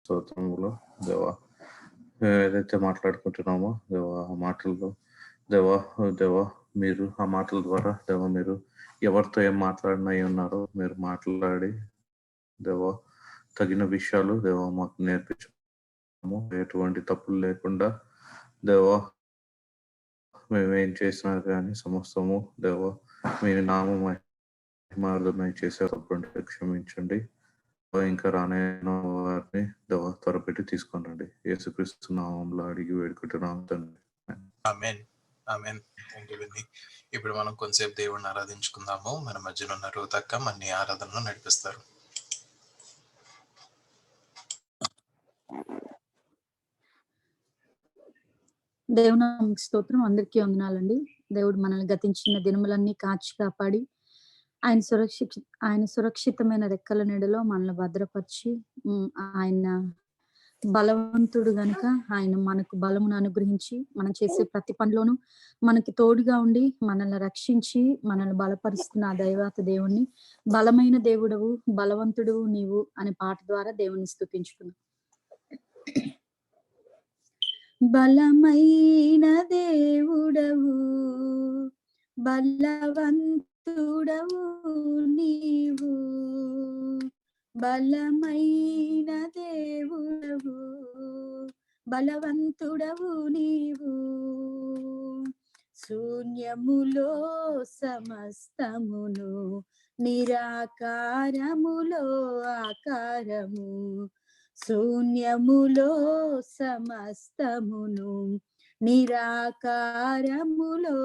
స్తోత్రములు దేవా. ఏదైతే మాట్లాడుకుంటున్నామో దేవా, ఆ మాటల్లో దేవా దేవా మీరు ఆ మాటల ద్వారా దేవా మీరు ఎవరితో ఏం మాట్లాడినయి ఉన్నారో మీరు మాట్లాడి దేవా తగిన విషయాలు దేవా మాకు నేర్పించము. ఎటువంటి తప్పులు లేకుండా దేవా మేమేం చేసినా కానీ సమస్తము దేవా మీ నామ మహిమార్థమై చేసే తప్పుంటే క్షమించండి. ఇంకా రానైన వారిని దేవా త్వరపెట్టి తీసుకొనండి. యేసుక్రీస్తు నామంలో అడిగి వేడుకుంటున్నాం తండ్రి. ఆమేన్. ఆమేన్. Thank you Winnie. ఇప్పుడు మనం కొంతసేపు దేవుడిని ఆరాధించుకుందాము. మన మధ్యలో ఉన్న రూతక్క మన ఆరాధనలో నడిపిస్తారు. దేవుని స్తోత్రం. అందరికీ వందనాలండి. దేవుడు మనల్ని గతించిన దినములన్నీ కాచి కాపాడి ఆయన సురక్షితమైన రెక్కల నీడలో మనల్ని భద్రపరిచి ఆయన బలవంతుడు గనుక ఆయన మనకు బలమును అనుగ్రహించి మనం చేసే ప్రతి పనిలోనూ మనకి తోడుగా ఉండి మనల్ని రక్షించి మనల్ని బలపరుస్తున్న ఆ దైవాత దేవుణ్ణి బలమైన దేవుడవు బలవంతుడు నీవు అనే పాట ద్వారా దేవుని స్తుతించుకున్నాం. బలమైన దేవుడవు బలవంతుడవు నీవు, బలమైన దేవుడవు బలవంతుడవు నీవు, శూన్యములో సమస్తమును నిరాకారములో ఆకారము, శూన్యములో సమస్తమును నిరాకారములో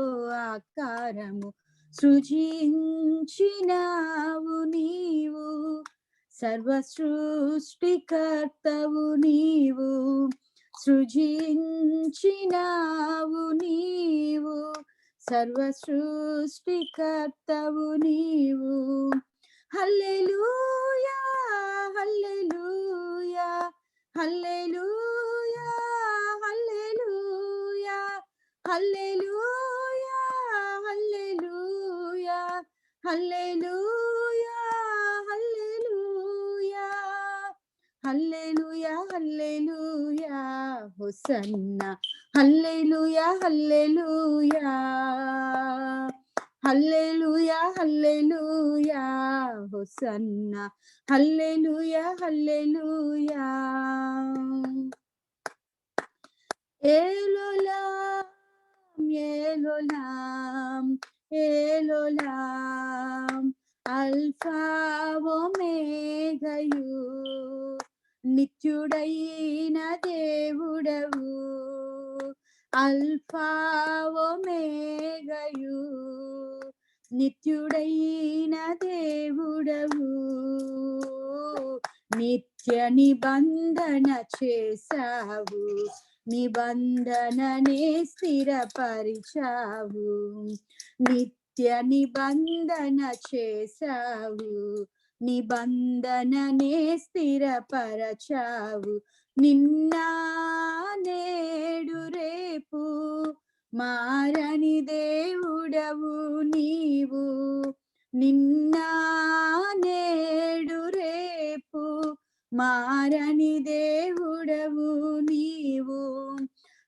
ఆకారము, సృజించినావు నీవు సర్వ సృష్టికర్తవు నీవు, సృజించినావు నీవు సర్వ సృష్టికర్తవు నీవు. హల్లెలూయా హల్లెలూయా హల్లెలూయా హల్లెలూయా హల్లెలూయా హల్లెలూయా హల్లెలూయా హల్లెలూయా హల్లెలూయా హల్లెలూయా హోసన్నా హల్లెలూయా హల్లెలూయా హల్లెలూయా హల్లెలూయా హోసన్నా హల్లెలూయా హల్లెలూయా. ఏలోలాం ఏలోలాం ఏలోలాం అల్ఫా ఒమేగయు నిత్యుడైన దేవుడవు, అల్ఫా ఒమేగయు నిత్యుడైన దేవుడవు, నిత్య నిబంధన చేసావు నిబంధననే స్థిరపరిచావు, నిత్య నిబంధన చేసావు నిబంధననే స్థిరపరచావు, నిన్న నేడు రేపు మారని దేవుడవు నీవు, నిన్న నేడు రేపు మారని దేవుడవు నీవు.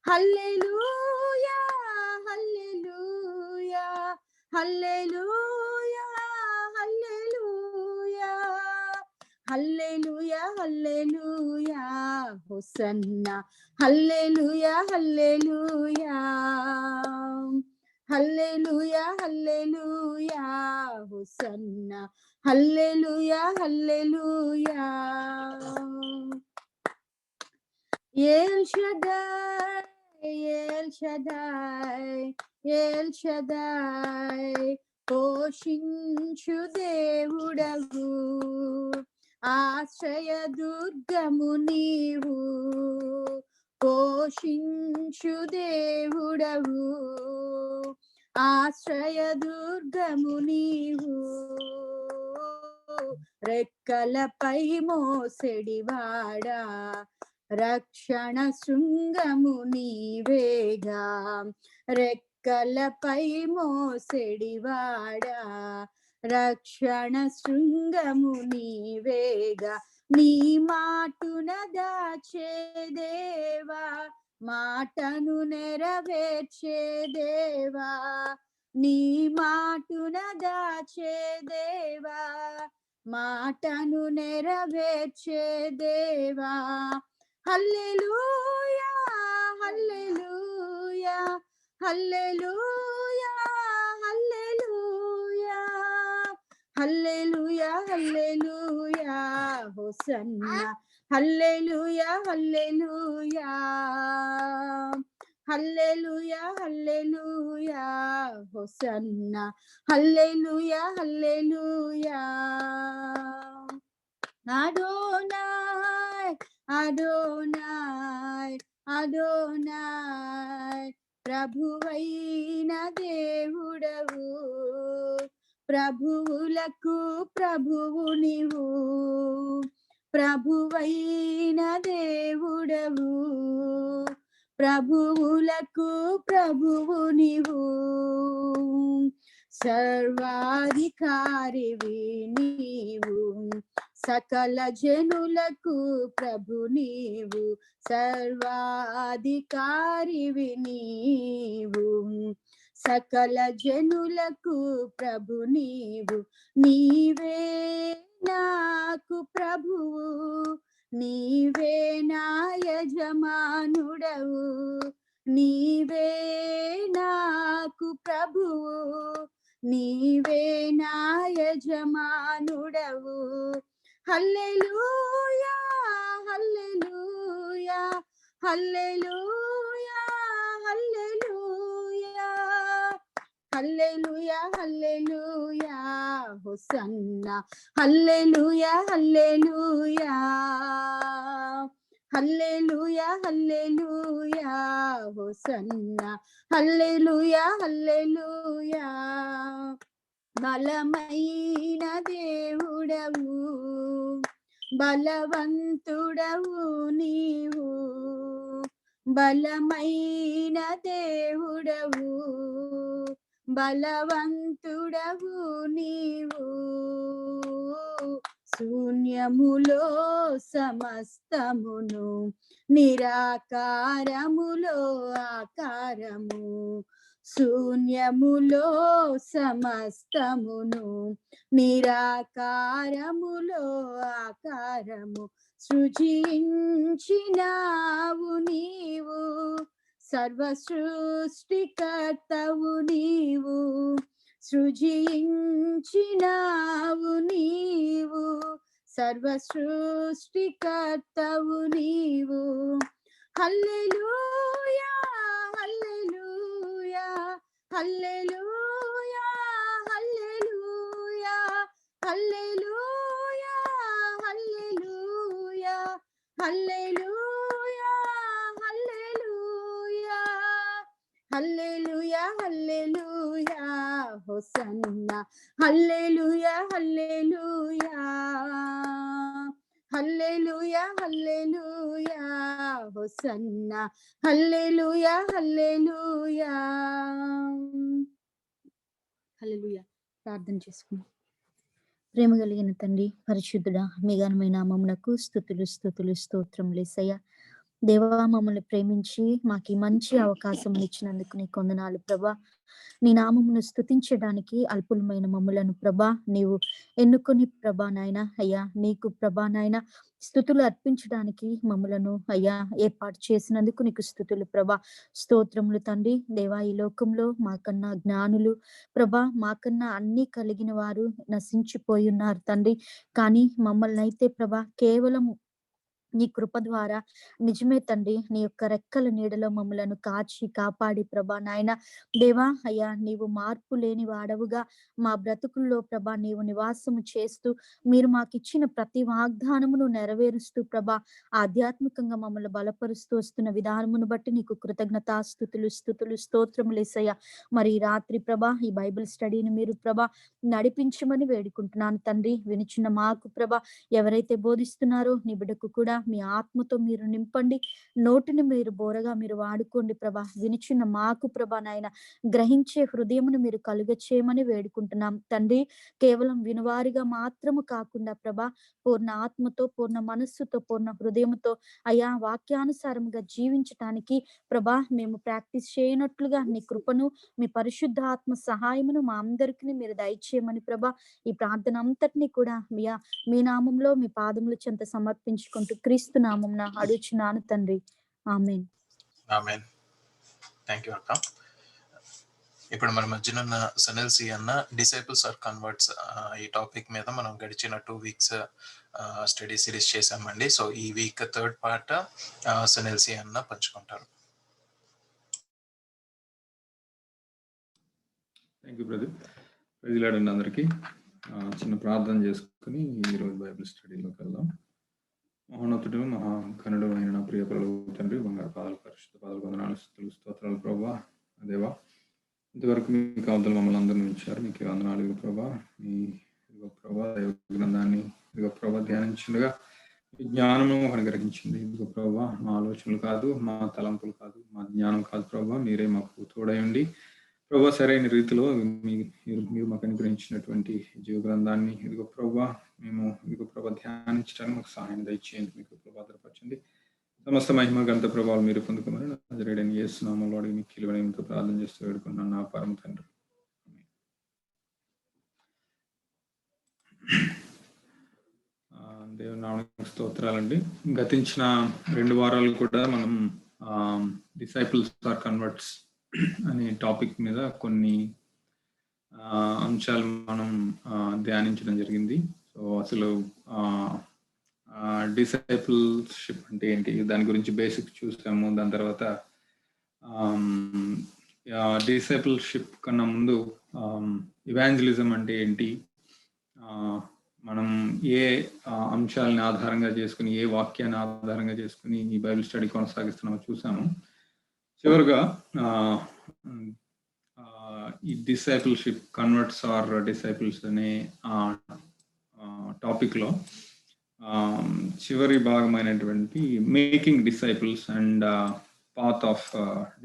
హల్లెలూయా హల్లెలూయా హల్లెలూయా హల్లెలూయా హల్లెలూయా హల్లెలూయా హోసన్నా హల్లెలూయా హల్లెలూయా హల్లెలూయా హల్లెలూయా హోసన్నా హల్లెలూయా హల్లెలూయా. ఎల్ షదాయ్ ఎల్ షదాయ్ ఎల్ షదాయ్ పోషించు దేవుడవు, ఆశ్రయ దుర్గము నీవు, పోషించు దేవుడవు, ఆశ్రయ దుర్గము నీవు, రెక్కలపై మోసెడివాడా రక్షణ శృంగము నీవేగా, రెక్కలపై మోసెడివాడా రక్షణ శృంగము నీవేగా, నీ మాటున దాచే దేవా, మాటను నెరవేర్చే దేవా, నీ మాటున దాచే దేవా, మాటను నెరవేర్చే దేవా. హల్లెలూయా హల్లెలూయా హల్లెలూయా హల్లెలూయా హల్లెలూయా హల్లెలూయా హోసన్నా హల్లెలూయా హల్లెలూయా హల్లెలూయా హల్లెలూయా హోసన్నా హల్లెలూయా హల్లెలూయా. అదోనాయ్ అదోనాయ్ అదోనాయ్, ప్రభువైన దేవుడవు, ప్రభువులకు ప్రభువు నీవు, ప్రభువైన దేవుడవు, ప్రభువులకు ప్రభువు నీవు, సర్వాధికారివి నీవు, సకల జనులకు ప్రభు నీవు, సర్వాధికారివి నీవు, సకల జనులకు ప్రభు నీవు. నీవే నాకు ప్రభువు, నీవే నా యజమానుడవు, నీవే నాకు ప్రభువు, నీవే నా యజమానుడవు. హల్లెలూయా హల్లెలూయా హల్లెలూయా హల్లెలూయా హల్లెలూయా హల్లెలూయా హోసన్నా హల్లెలూయా హల్లెలూయా హల్లెలూయా హల్లెలూయా హోసన్నా హల్లెలూయా హల్లెలూయా. బలమైన దేవుడవు, బలవంతుడవు నీవు, బలమైన దేవుడవు, బలవంతుడవు నీవు, శూన్యములో సమస్తమును, నిరాకారములో ఆకారము, శూన్యములో సమస్తమును, నిరాకారములో ఆకారము, సృజించినావు నీవు, సర్వ సృష్టికర్తవు నీవు, సృజించినావు నీవు, సర్వ సృష్టికర్తవు నీవు. హల్లెలూయా హల్లెలూయా హల్లెలూయా హల్లెలూయా హల్లెలూయా హల్లెలూయా హల్లెలూయా హల్లెలూయా హల్లెలూయా హల్లెలూయా హోసన్నా హల్లెలూయా హల్లెలూయా హల్లెలూయా హల్లెలూయా హోసన్నా హల్లెలూయా హల్లెలూయా హల్లెలూయా. ప్రార్థన చేసుకుందాం. ప్రేమ కలిగిన తండ్రి, పరిశుద్ధుడా, మీ ఘనమైన నామమునకు స్తుతులు స్తుతులు స్తోత్రములు యేసయ్యా. దేవా, మమ్మల్ని ప్రేమించి మాకు ఈ మంచి అవకాశం ఇచ్చినందుకు నీకు వందనాలు ప్రభా. నీ నామమును స్తుతించడానికి అల్పులమైన మమ్ములను ప్రభా నీవు ఎన్నుకొని ప్రభా నాయన అయ్యా, నీకు ప్రభా నాయన స్తుతులు అర్పించడానికి మమ్ములను అయ్యా ఏర్పాటు చేసినందుకు నీకు స్తుతులు ప్రభా, స్తోత్రములు తండ్రి. దేవా, ఈ లోకంలో మాకన్నా జ్ఞానులు ప్రభా, మాకన్నా అన్ని కలిగిన వారు నశించిపోయి ఉన్నారు తండ్రి. కానీ మమ్మల్ని అయితే ప్రభా కేవలం నీ కృప ద్వారా నిజమే తండ్రి, నీ యొక్క రెక్కల నీడలో మమ్మలను కాచి కాపాడి ప్రభా నాయన దేవా అయ్యా, నీవు మార్పు లేని వాడవుగా మా బ్రతుకుల్లో ప్రభా నీవు నివాసము చేస్తూ మీరు మాకు ఇచ్చిన ప్రతి వాగ్దానమును నెరవేరుస్తూ ప్రభా ఆధ్యాత్మికంగా మమ్మల్ని బలపరుస్తూ వస్తున్న విధానమును బట్టి నీకు కృతజ్ఞతాస్తుతులు స్తుతులు స్తోత్రములు యేసయ్యా. మరి ఈ రాత్రి ప్రభా ఈ బైబిల్ స్టడీని మీరు ప్రభా నడిపించమని వేడుకుంటున్నాను తండ్రి. వినిచున్న మాకు ప్రభా ఎవరైతే బోధిస్తున్నారో నీ బిడ్డకు కూడా మీ ఆత్మతో మీరు నింపండి, నోటిని మీరు బోరగా మీరు వాడుకోండి ప్రభా. వినిచున్న మాకు ప్రభా నాయన గ్రహించే హృదయమును మీరు కలుగ చేయమని వేడుకుంటున్నాం తండ్రి. కేవలం వినువారిగా మాత్రము కాకుండా ప్రభా, పూర్ణ ఆత్మతో, పూర్ణ మనస్సుతో, పూర్ణ హృదయముతో అయా వాక్యానుసారముగా జీవించటానికి ప్రభా మేము ప్రాక్టీస్ చేయనట్లుగా నీ కృపను, మీ పరిశుద్ధ ఆత్మ సహాయమును మా అందరికీ మీరు దయచేయమని ప్రభా, ఈ ప్రార్థన అంతటినీ కూడా మీ నామంలో మీ పాదముల చెంత సమర్పించుకుంటూ క్రీస్తు నామమున అడుగుచున్నాను తండ్రి. ఆమేన్. ఆమేన్. థ్యాంక్ యూ అక్క. ఇప్పుడు మన మధ్యన ఉన్న సునీల్ సి అన్న డిసైపుల్స్ ఆర్ కన్వర్ట్స్ ఈ టాపిక్ మీద మనం గడిచిన 2 weeks స్టడీ సిరీస్ చేసామండి. సో ఈ week 3rd part Sunil C అన్న పంచుకుంటారు. Thank you brother. Praise Lord అండి అందరికీ. చిన్న ప్రార్థన చేసుకుని ఈరోజు బైబిల్ స్టడీలోకి వెళ్దాం. మహోన్నతుడు మహాకనుడు అయిన నా ప్రియ ప్రభువు తండ్రి, బంగారు పాదాలు, పరిశుద్ధ పాదాలు, వందనాలు, స్తుతులు, స్తోత్రాలు ప్రభువా. దేవా, ఇంతవరకు మీ కావతలు మమ్మల్ని అందరినీ ఉంచారు. మీకు వందనాలు ఇదిగో ప్రభా. మీ ఇదిగో ప్రభా దైవ గ్రంథాన్ని ఇదిగో ప్రభా ధ్యానించుండగా మీ జ్ఞానము అనుగ్రహించింది. ఇదిగో ప్రభా మా ఆలోచనలు కాదు, మా తలంపులు కాదు, మా జ్ఞానం కాదు ప్రభా, మీరే మాకు తోడై ఉండి ప్రభా సరైన రీతిలో మీరు మాకు అనుగ్రహించినటువంటి జీవ గ్రంథాన్ని ఇదిగో ప్రభా మేము ఇదిగో ప్రభా ధ్యానించడానికి మాకు సహాయం దయచేయండి. మీకు ప్రభా భద్రపరచండి. సమస్త మహిమ గంత ప్రభావాలు మీరు పొందుకోమని నజరేయుడైన యేసు నామములో అడిగి మీకు కీలువడంతో ప్రార్థన చేస్తూ వేడుకున్నాను నా పరమ తండ్రి. దేవుని నామమునకు స్తోత్రాలండి. గతించిన 2 వారాలు కూడా మనం డిసైపుల్స్ ఆర్ కన్వర్ట్స్ అనే టాపిక్ మీద కొన్ని అంశాలు మనం ధ్యానించడం జరిగింది. సో అసలు డిసైపుల్షిప్ అంటే ఏంటి, దాని గురించి బేసిక్ చూసాము. దాని తర్వాత డిసైపుల్షిప్ కన్నా ముందు ఇవాంజలిజం అంటే ఏంటి, మనం ఏ అంశాలని ఆధారంగా చేసుకుని, ఏ వాక్యాన్ని ఆధారంగా చేసుకుని ఈ బైబిల్ స్టడీ కొనసాగిస్తున్నామో చూసాము. చివరిగా ఈ డిసైపుల్షిప్ కన్వర్ట్స్ ఆర్ డిసైపుల్స్ అనే టాపిక్లో చివరి భాగమైనటువంటి making disciples and path of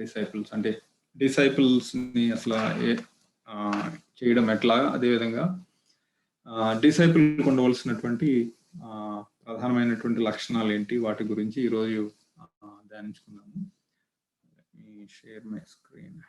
disciples, అంటే డిసైపుల్స్ని అసలు చేయడం ఎట్లా, అదేవిధంగా డిసైపుల్కి ఉండవలసినటువంటి ప్రధానమైనటువంటి లక్షణాలు ఏంటి, వాటి గురించి ఈరోజు ధ్యానించుకున్నాము. Share my screen.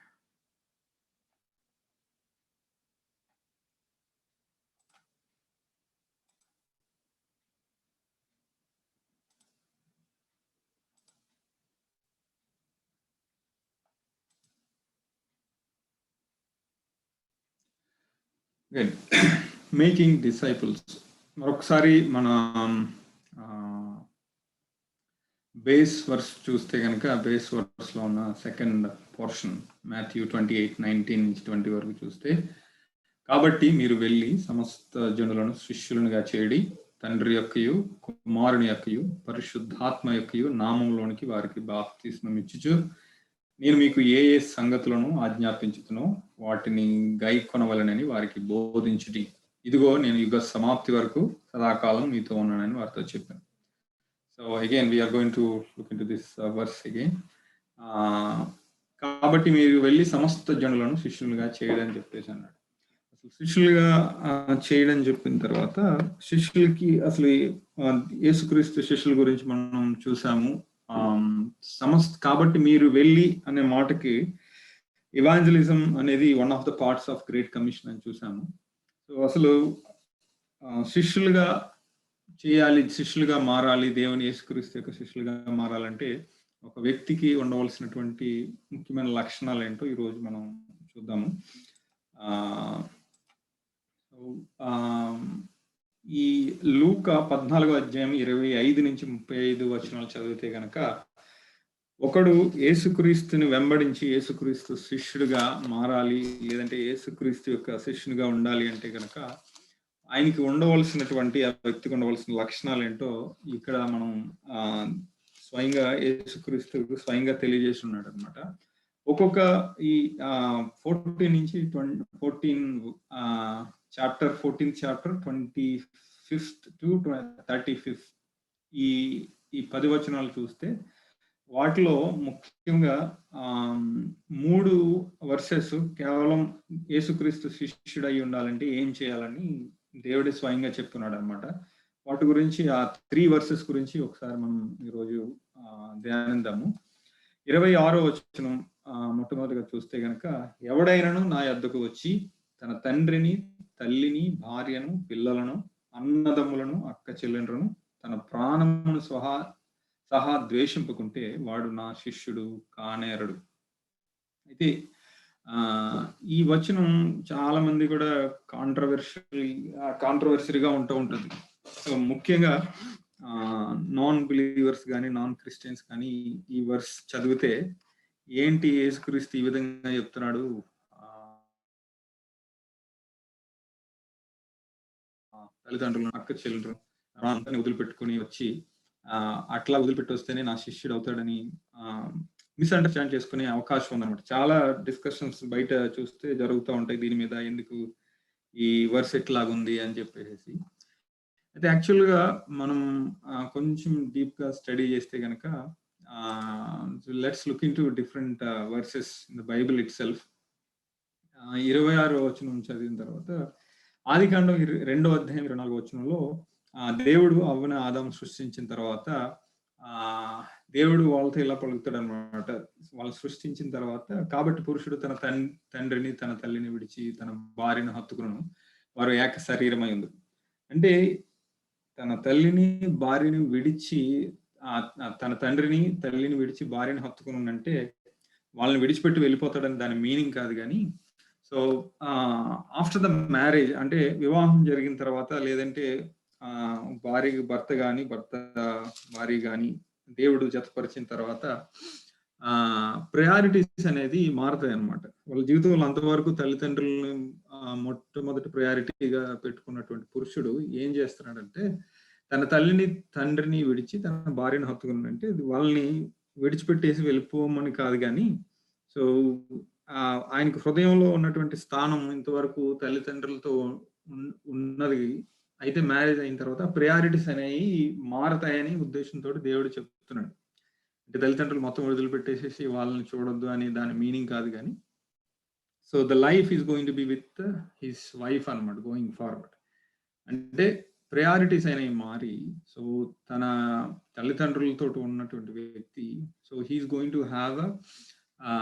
Making disciples. మరొకసారి మన బేస్ వర్స్ చూస్తే కనుక, బేస్ వర్స్లో ఉన్న సెకండ్ పోర్షన్ మాథ్యూ 28:19-20 వరకు చూస్తే, కాబట్టి మీరు వెళ్ళి సమస్త జనులను శిష్యులుగా చేయడి, తండ్రి యొక్కయు కుమారుని యొక్కయు పరిశుద్ధాత్మ యొక్కయు నామంలోనికి వారికి బాప్తిస్మం ఇచ్చుచు నేను మీకు ఏ ఏ సంగతులను ఆజ్ఞాపించుతునో వాటిని గైకొనవలెనని వారికి బోధించుడి. ఇదిగో నేను యుగ సమాప్తి వరకు సదాకాలం మీతో ఉన్నానని వారితో చెప్పాను. So again we're going to look in to this verse again. కాబట్టి మీరు వెళ్ళి సమస్త జనులను శిష్యులుగా చేయడని చెప్పేసి అన్నాడు. అసలు శిష్యులుగా చేయడం చెప్పిన తర్వాత, శిష్యులకి అసలు యేసుక్రీస్తు శిష్యుల గురించి మనం చూసాము. కాబట్టి మీరు వెళ్ళి అనే మాటకి ఇవాంజలిజం అనేది one of the parts of great commission అని చూసాము. సో అసలు శిష్యులుగా చేయాలి, శిష్యులుగా మారాలి, దేవుని యేసుక్రీస్తు యొక్క శిష్యులుగా మారాలంటే ఒక వ్యక్తికి ఉండవలసినటువంటి ముఖ్యమైన లక్షణాలు ఏంటో ఈరోజు మనం చూద్దాము. ఈ లూకా 14:25-35 చదివితే గనక, ఒకడు యేసుక్రీస్తుని వెంబడించి యేసుక్రీస్తు శిష్యుడిగా మారాలి, లేదంటే యేసుక్రీస్తు యొక్క శిష్యునిగా ఉండాలి అంటే గనక ఆయనకి ఉండవలసినటువంటి, ఆ వ్యక్తికి ఉండవలసిన లక్షణాలు ఏంటో ఇక్కడ మనం స్వయంగా యేసుక్రీస్తు స్వయంగా తెలియజేసి ఉన్నాడు అనమాట. ఒక్కొక్క ఈ 14th chapter 25th to 35th ఈ ఈ 10 వచనాలు చూస్తే వాటిలో ముఖ్యంగా 3 వర్సెస్ కేవలం యేసుక్రీస్తు శిష్యుడై ఉండాలంటే ఏం చేయాలని దేవుడే స్వయంగా చెప్తున్నాడు అనమాట. వాటి గురించి ఆ 3 వర్సెస్ గురించి ఒకసారి మనం ఈరోజు ధ్యానిద్దాము. 26వ వచనం మొట్టమొదటిగా చూస్తే గనక, ఎవడైనను నా యొద్దకు వచ్చి తన తండ్రిని, తల్లిని, భార్యను, పిల్లలను, అన్నదమ్ములను, అక్క చెల్లెండ్రను, తన ప్రాణమును సహా ద్వేషింపుకుంటే వాడు నా శిష్యుడు కానేరడు. అయితే ఈ వచనం చాలా మంది కూడా కాంట్రవర్సరీగా ఉంటూ ఉంటుంది. సో ముఖ్యంగా నాన్ బిలీవర్స్ కానీ నాన్ క్రిస్టియన్స్ కానీ ఈ వర్స్ చదివితే ఏంటి యేసుక్రీస్తు ఈ విధంగా చెప్తున్నాడు, తల్లిదండ్రులను, అక్క చెల్లెలు అందరిని వదిలిపెట్టుకుని వచ్చి అట్లా వదిలిపెట్టి వస్తేనే నా శిష్యుడు అవుతాడని మిస్అండర్స్టాండ్ చేసుకునే అవకాశం ఉందన్నమాట. చాలా డిస్కషన్స్ బయట చూస్తే జరుగుతూ ఉంటాయి దీని మీద, ఎందుకు ఈ వర్స్ ఎట్లాగుంది అని చెప్పేసి. అయితే యాక్చువల్గా మనం కొంచెం డీప్ గా స్టడీ చేస్తే కనుక let's look in to different verses in the Bible itself. 26వ వచనం చదివిన తర్వాత ఆదికాండం 2వ అధ్యాయం 24వ వచనంలో దేవుడు అవ్వని ఆదాము సృష్టించిన తర్వాత దేవుడు వాళ్ళతో ఇలా పలుకుతాడు అనమాట. వాళ్ళు సృష్టించిన తర్వాత, కాబట్టి పురుషుడు తన తండ్రిని, తన తల్లిని విడిచి తన భార్యను హత్తుకును, వారు ఏక శరీరమై ఉంది. అంటే తన తల్లిని, భార్యని విడిచి తన తండ్రిని, తల్లిని విడిచి భార్యని హత్తుకును అంటే వాళ్ళని విడిచిపెట్టి వెళ్ళిపోతాడని దాని మీనింగ్ కాదు. కానీ సో ఆఫ్టర్ ద మ్యారేజ్, అంటే వివాహం జరిగిన తర్వాత, లేదంటే భర్త భార్య కానీ దేవుడు జతపరిచిన తర్వాత ప్రయారిటీస్ అనేది మారుతాయి అన్నమాట. వాళ్ళ జీవితంలో అంతవరకు తల్లిదండ్రులను మొట్టమొదటి ప్రయారిటీగా పెట్టుకున్నటువంటి పురుషుడు ఏం చేస్తున్నాడంటే, తన తల్లిని, తండ్రిని విడిచి తన భార్యను హత్తుకున్నాడంటే వాళ్ళని విడిచిపెట్టేసి వెళ్ళిపోమని కాదు. కానీ సో ఆయనకు హృదయంలో ఉన్నటువంటి స్థానం ఇంతవరకు తల్లిదండ్రులతో ఉన్నది. అయితే మ్యారేజ్ అయిన తర్వాత ప్రయారిటీస్ అనేవి మారతాయని ఉద్దేశంతో దేవుడు చెప్తున్నాడు. అంటే తల్లిదండ్రులు మొత్తం వదిలిపెట్టేసేసి వాళ్ళని చూడొద్దు అని దాని మీనింగ్ కాదు. కానీ so the life is going to be with his wife అన్నమాట గోయింగ్ ఫార్వర్డ్. అంటే ప్రయారిటీస్ అనేవి మారి, సో తన తల్లిదండ్రులతో ఉన్నటువంటి వ్యక్తి, so he is going to have a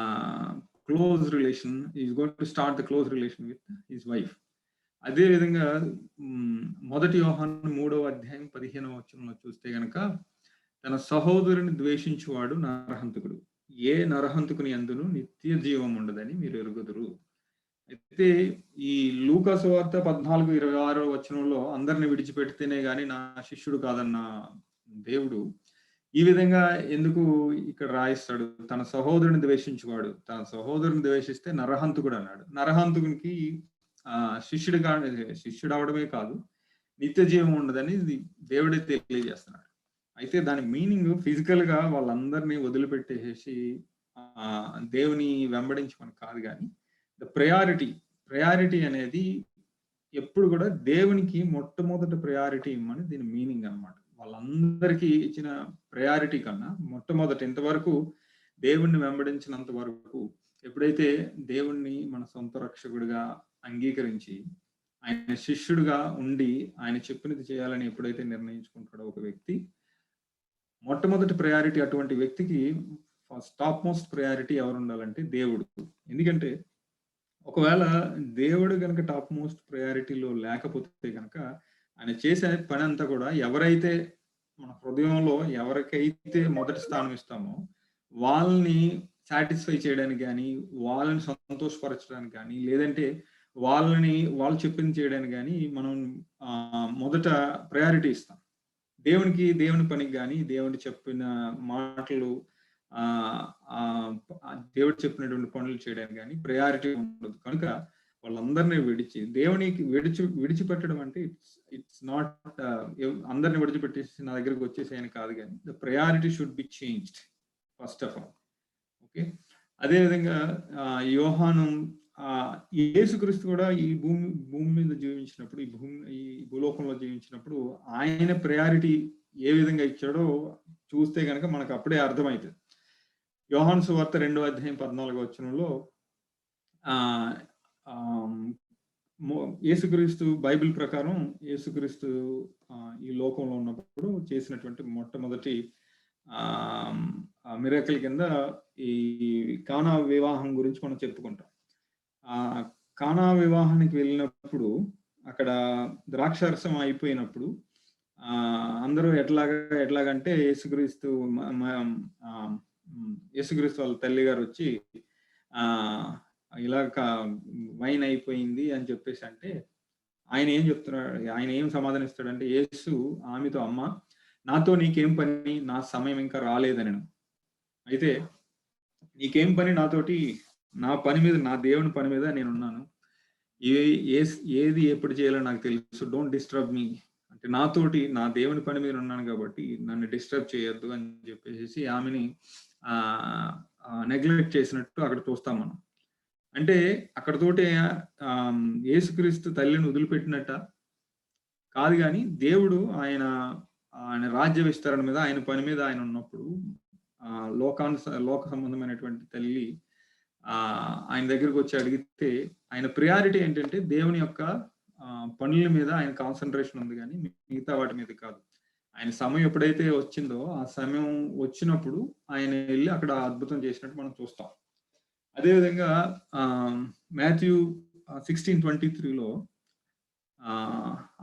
close relation, is going to start the close relation with his wife. అదే విధంగా 1 యోహాను 3వ అధ్యాయం 15వ వచనంలో చూస్తే గనక, తన సహోదరుని ద్వేషించువాడు నరహంతకుడు, ఏ నరహంతకుని యందును నిత్య జీవం ఉండదని మీరు ఎరుగుదురు. అయితే ఈ లూకా సువార్త 14:26వ వచనంలో అందరిని విడిచిపెడితేనే గాని నా శిష్యుడు కాదన్న దేవుడు ఈ విధంగా ఎందుకు ఇక్కడ రాయిస్తాడు? తన సహోదరుని ద్వేషించువాడు, తన సహోదరుని ద్వేషిస్తే నరహంతకుడు అన్నాడు. నరహంతకునికి శిష్యుడు అవడమే కాదు, నిత్య జీవం ఉండదని దేవుడే తెలియజేస్తున్నాడు. అయితే దాని మీనింగ్ ఫిజికల్ గా వాళ్ళందరినీ వదిలిపెట్టేసి దేవుని వెంబడించమని కాదు. కానీ ద ప్రయారిటీ అనేది ఎప్పుడు కూడా దేవునికి మొట్టమొదటి ప్రయారిటీ ఇవ్వమని దీని మీనింగ్ అన్నమాట. వాళ్ళందరికీ ఇచ్చిన ప్రయారిటీ కన్నా మొట్టమొదటి ఇంతవరకు దేవుణ్ణి వెంబడించినంత వరకు, ఎప్పుడైతే దేవుణ్ణి మన సొంత రక్షకుడిగా అంగీకరించి ఆయన శిష్యుడిగా ఉండి ఆయన చెప్పినది చేయాలని ఎప్పుడైతే నిర్ణయించుకుంటాడో ఒక వ్యక్తి, మొట్టమొదటి ప్రయారిటీ అటువంటి వ్యక్తికి టాప్ మోస్ట్ ప్రయారిటీ ఎవరు ఉండాలంటే దేవుడు. ఎందుకంటే ఒకవేళ దేవుడు కనుక టాప్ మోస్ట్ ప్రయారిటీలో లేకపోతే కనుక ఆయన చేసే పని అంతా కూడా ఎవరైతే మన హృదయంలో ఎవరికైతే మొదటి స్థానం ఇస్తామో వాళ్ళని సాటిస్ఫై చేయడానికి కానీ, వాళ్ళని సంతోషపరచడానికి కానీ, లేదంటే వాళ్ళు చెప్పింది చేయడానికి కానీ మనం మొదట ప్రయారిటీ ఇస్తాం. దేవుని పనికి కానీ, దేవుడు చెప్పిన మాటలు దేవుడు చెప్పినటువంటి పనులు చేయడానికి కానీ ప్రయారిటీ ఉండదు. కనుక వాళ్ళందరినీ దేవునికి విడిచిపెట్టడం అంటే ఇట్స్ నాట్ అందరిని విడిచిపెట్టేసి నా దగ్గరకు వచ్చేసేయని కాదు. కానీ the priority should be changed first of all. Okay, అదేవిధంగా యోహాను యేసుక్రీస్తు కూడా ఈ భూమి మీద జీవించినప్పుడు, ఈ భూలోకంలో జీవించినప్పుడు ఆయన ప్రయారిటీ ఏ విధంగా ఇచ్చాడో చూస్తే కనుక మనకు అప్పుడే అర్థమవుతుంది. యోహాను సువార్త 2:14 యేసుక్రీస్తు బైబిల్ ప్రకారం యేసుక్రీస్తు ఈ లోకంలో ఉన్నప్పుడు చేసినటువంటి మొట్టమొదటి మిరాకిల్ కింద ఈ కానా వివాహం గురించి మనం చెప్పుకుంటాం. కానా వివాహానికి వెళ్ళినప్పుడు అక్కడ ద్రాక్షారసం అయిపోయినప్పుడు అందరూ ఎట్లాగంటే యేసుక్రీస్తు వాళ్ళ తల్లి గారు వచ్చి ఇలా వైన్ అయిపోయింది అని చెప్పేసి అంటే ఆయన ఏం చెప్తున్నాడు, ఆయన ఏం సమాధానిస్తాడంటే, యేసు ఆమెతో, అమ్మ నాతో నీకేం పని, నా సమయం ఇంకా రాలేదని. అయితే నీకేం పని నాతోటి, నా పని మీద, నా దేవుని పని మీద నేనున్నాను, ఏది ఎప్పుడు చేయాలో నాకు తెలుసు, డోంట్ డిస్టర్బ్ మీ అంటే నాతోటి నా దేవుని పని మీద ఉన్నాను కాబట్టి నన్ను డిస్టర్బ్ చేయొద్దు అని చెప్పేసి ఆమెని నెగ్లెక్ట్ చేసినట్టు అక్కడ చూస్తాం మనం. అంటే అక్కడతోటి యేసుక్రీస్తు తల్లిని వదిలిపెట్టినట్ట కాదు, కానీ దేవుడు ఆయన రాజ్య విస్తరణ మీద, ఆయన పని మీద ఆయన ఉన్నప్పుడు లోక సంబంధమైనటువంటి తల్లి ఆయన దగ్గరికి వచ్చి అడిగితే ఆయన ప్రియారిటీ ఏంటంటే దేవుని యొక్క పనుల మీద ఆయన కాన్సన్ట్రేషన్ ఉంది, కానీ మిగతా వాటి మీద కాదు. ఆయన సమయం ఎప్పుడైతే వచ్చిందో ఆ సమయం వచ్చినప్పుడు ఆయన వెళ్ళి అక్కడ అద్భుతం చేసినట్టు మనం చూస్తాం. అదేవిధంగా మాథ్యూ 16:23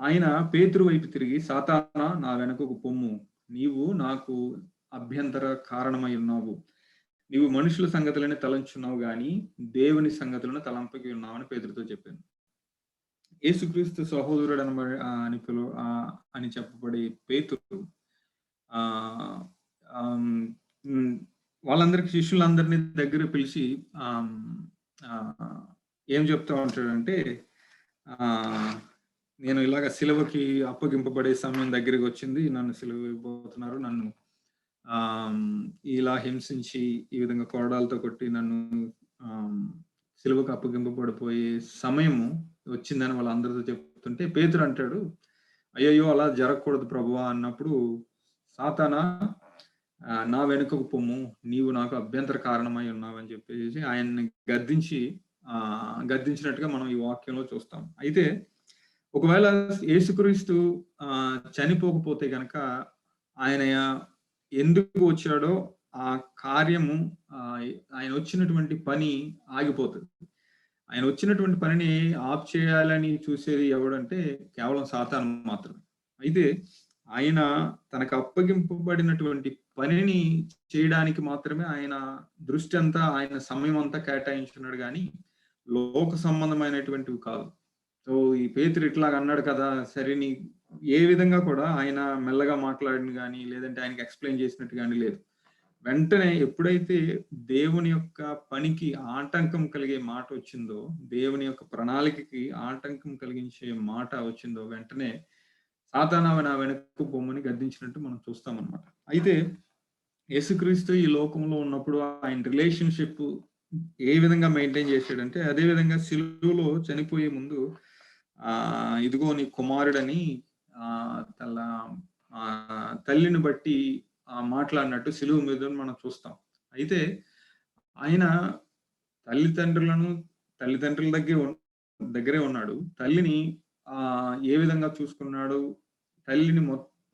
ఆయన పేతురు వైపు తిరిగి, సాతానా నా వెనకకు పొమ్ము, నీవు నాకు అభ్యంతర కారణమై ఉన్నావు, నీవు మనుషుల సంగతులని తలంచున్నావు గాని దేవుని సంగతులను తలంపకి ఉన్నావు అని పేతురుతో చెప్పాను. యేసుక్రీస్తు సహోదరుడు అని చెప్పబడే పేతురు వాళ్ళందరికి, శిష్యులందరినీ దగ్గర పిలిచి ఏం చెప్తా ఉంటాడంటే, నేను ఇలాగ సిలువకి అప్పగింపబడే సమయం దగ్గరికి వచ్చింది, నన్ను సిలువ ఇవ్వబోతున్నారు, నన్ను ఇలా హింసించి ఈ విధంగా కొరడాలతో కొట్టి నన్ను సిలువకు అప్పగింపబడిపోయే సమయము వచ్చిందని వాళ్ళందరితో చెప్తుంటే పేతురు అంటాడు, అయ్యయ్యో అలా జరగకూడదు ప్రభువా అన్నప్పుడు, సాతానా నా వెనుకకు పొమ్ము, నీవు నాకు అభ్యంతర కారణమై ఉన్నావని చెప్పేసి ఆయన్ని గద్దించినట్టుగా మనం ఈ వాక్యంలో చూస్తాం. అయితే ఒకవేళ యేసుక్రీస్తు చనిపోకపోతే గనక ఆయన ఎందుకు వచ్చాడో ఆ కార్యము, ఆయన వచ్చినటువంటి పని ఆగిపోతుంది. ఆయన వచ్చినటువంటి పనిని ఆఫ్ చేయాలని చూసేది ఎవడంటే కేవలం సాతాను మాత్రమే. అయితే ఆయన తనకు అప్పగింపబడినటువంటి పనిని చేయడానికి మాత్రమే ఆయన దృష్టి అంతా, ఆయన సమయం అంతా కేటాయించున్నాడు, కానీ లోక సంబంధమైనటువంటివి కాదు. సో ఈ పేతురు ఇట్లాగ అన్నాడు కదా, సరే నీ ఏ విధంగా కూడా ఆయన మెల్లగా మాట్లాడిన కానీ లేదంటే ఆయనకి ఎక్స్ప్లెయిన్ చేసినట్టు కానీ లేదు. వెంటనే ఎప్పుడైతే దేవుని యొక్క పనికి ఆటంకం కలిగే మాట వచ్చిందో, దేవుని యొక్క ప్రణాళికకి ఆటంకం కలిగించే మాట వచ్చిందో, వెంటనే సాతానా నా వెనక్కు బొమ్మని గద్దించినట్టు మనం చూస్తామన్నమాట. అయితే యేసుక్రీస్తు ఈ లోకంలో ఉన్నప్పుడు ఆయన రిలేషన్షిప్ ఏ విధంగా మెయింటైన్ చేశాడంటే, అదే విధంగా సిలువలో చనిపోయే ముందు ఇదిగో నీ కుమారుడని తల్లిని బట్టి మాట్లాడినట్టు సిలువ మీద మనం చూస్తాం. అయితే ఆయన తల్లిదండ్రుల దగ్గరే ఉన్నాడు, తల్లిని ఏ విధంగా చూసుకున్నాడు, తల్లిని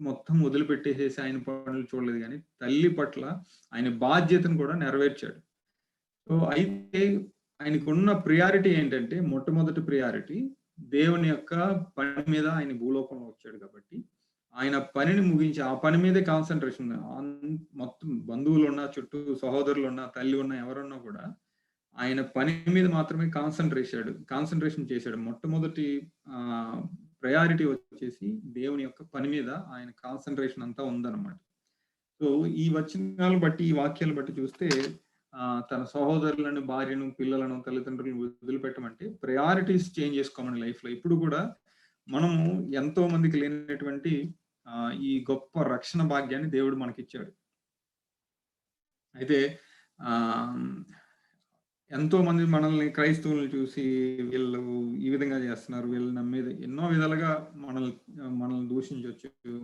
మొత్తం వదిలిపెట్టేసేసి ఆయన పనులు చూడలేదు, కానీ తల్లి పట్ల ఆయన బాధ్యతను కూడా నెరవేర్చాడు. సో అయితే ఆయనకున్న ప్రియారిటీ ఏంటంటే, మొట్టమొదటి ప్రియారిటీ దేవుని యొక్క పని మీద ఆయన భూలోకంలో వచ్చాడు కాబట్టి ఆయన పనిని ముగించి ఆ పని మీదే కాన్సన్ట్రేషన్. మొత్తం బంధువులు ఉన్నా, చుట్టూ సహోదరులు ఉన్నా, తల్లి ఉన్నా, ఎవరున్నా కూడా ఆయన పని మీద మాత్రమే కాన్సన్ట్రేషన్ చేశాడు. మొట్టమొదటి ప్రయారిటీ వచ్చేసి దేవుని యొక్క పని మీద ఆయన కాన్సన్ట్రేషన్ అంతా ఉందన్నమాట. సో ఈ వచనాలను బట్టి, ఈ వాక్యాలను బట్టి చూస్తే తన సహోదరులను, భార్యను, పిల్లలను, తల్లిదండ్రులను వదిలిపెట్టమంటే ప్రయారిటీస్ చేంజ్ చేసుకోమని లైఫ్ లో. ఇప్పుడు కూడా మనము ఎంతో మందికి లేనటువంటి ఈ గొప్ప రక్షణ భాగ్యాన్ని దేవుడు మనకిచ్చాడు. అయితే ఎంతో మంది మనల్ని, క్రైస్తవులను చూసి వీళ్ళు ఈ విధంగా చేస్తున్నారు, వీళ్ళు నమ్మేది ఎన్నో విధాలుగా మనల్ని దూషించవచ్చు,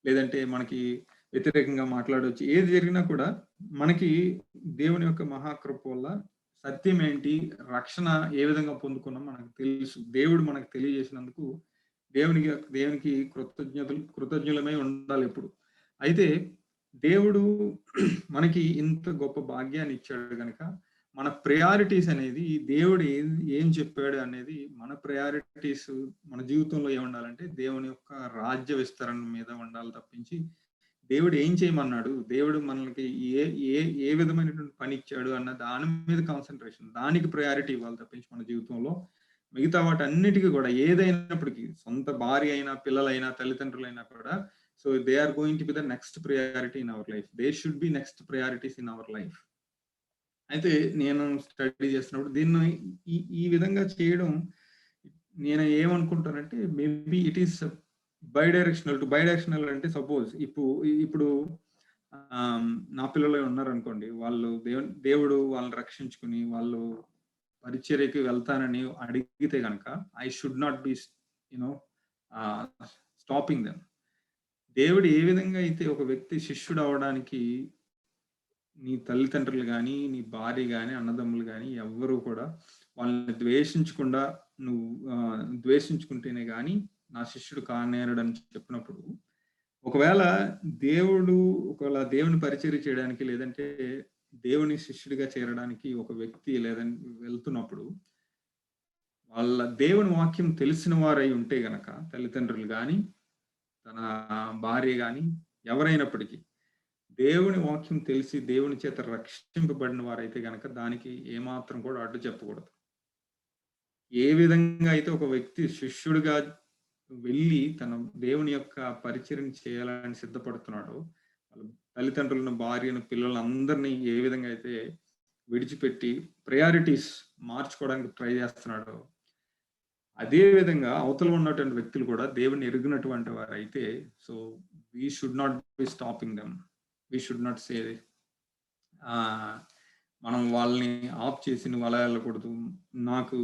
లేదంటే మనకి వ్యతిరేకంగా మాట్లాడవచ్చు. ఏది జరిగినా కూడా మనకి దేవుని యొక్క మహాకృప వల్ల సత్యం ఏంటి, రక్షణ ఏ విధంగా పొందుకున్నాం మనకు తెలుసు. దేవుడు మనకు తెలియజేసినందుకు దేవునికి కృతజ్ఞులమై ఉండాలి ఎప్పుడు. అయితే దేవుడు మనకి ఇంత గొప్ప భాగ్యాన్ని ఇచ్చాడు గనక మన ప్రయారిటీస్ అనేది దేవుడు ఏం చెప్పాడు అనేది మన ప్రయారిటీస్ మన జీవితంలో ఏముండాలంటే దేవుని యొక్క రాజ్య విస్తరణ మీద ఉండాలి తప్పించి దేవుడు ఏం చేయమన్నాడు, దేవుడు మనకి ఏ ఏ ఏ విధమైనటువంటి పని ఇచ్చాడు అన్న దాని మీద కాన్సన్ట్రేషన్, దానికి ప్రయారిటీ ఇవ్వాలి తప్పించి మన జీవితంలో మిగతా వాటన్నిటికీ కూడా ఏదైనప్పటికీ సొంత భార్య అయినా పిల్లలైనా తల్లిదండ్రులైనా కూడా so they are going to be the next priority in our life. They should be next priorities in our life. అయితే నేను స్టడీ చేస్తున్నప్పుడు దీన్ని ఈ విధంగా చేయడం నేను ఏమనుకుంటానంటే మేబీ ఇట్ ఈస్ బైడైరెక్షనల్ అంటే సపోజ్ ఇప్పుడు నా పిల్లలు ఉన్నారనుకోండి, వాళ్ళు దేవుడు వాళ్ళని రక్షించుకుని వాళ్ళు పరిచర్యకి వెళ్తానని అడిగితే కనుక I should not be stopping them. దేవుడు ఏ విధంగా అయితే ఒక వ్యక్తి శిష్యుడు అవడానికి నీ తల్లిదండ్రులు కానీ నీ భార్య కానీ అన్నదమ్ములు కానీ ఎవ్వరూ కూడా వాళ్ళని ద్వేషించకుండా నువ్వు ద్వేషించుకుంటేనే కానీ నా శిష్యుడు కానేరడని చెప్పినప్పుడు ఒకవేళ దేవుని పరిచర్య చేయడానికి లేదంటే దేవుని శిష్యుడిగా చేరడానికి ఒక వ్యక్తి లేదని వెళ్తున్నప్పుడు వాళ్ళ దేవుని వాక్యం తెలిసిన వారై ఉంటే గనక తల్లిదండ్రులు కానీ తన భార్య కానీ ఎవరైనప్పటికీ దేవుని వాక్యం తెలిసి దేవుని చేత రక్షింపబడిన వారైతే గనక దానికి ఏమాత్రం కూడా అడ్డు చెప్పకూడదు. ఏ విధంగా అయితే ఒక వ్యక్తి శిష్యుడిగా వెళ్ళి తన దేవుని యొక్క పరిచర్య చేయాలని సిద్ధపడుతున్నాడో, వాళ్ళ తల్లిదండ్రులను భార్యను పిల్లలందరినీ ఏ విధంగా అయితే విడిచిపెట్టి ప్రయారిటీస్ మార్చుకోవడానికి ట్రై చేస్తున్నాడో, అదే విధంగా అవతల ఉన్నటువంటి వ్యక్తులు కూడా దేవుని ఎరిగినటువంటి వారు అయితే so we should not be stopping them. We should not say మనం వాళ్ళని ఆఫ్ చేసి నువ్వు అలా వెళ్ళకూడదు, నాకు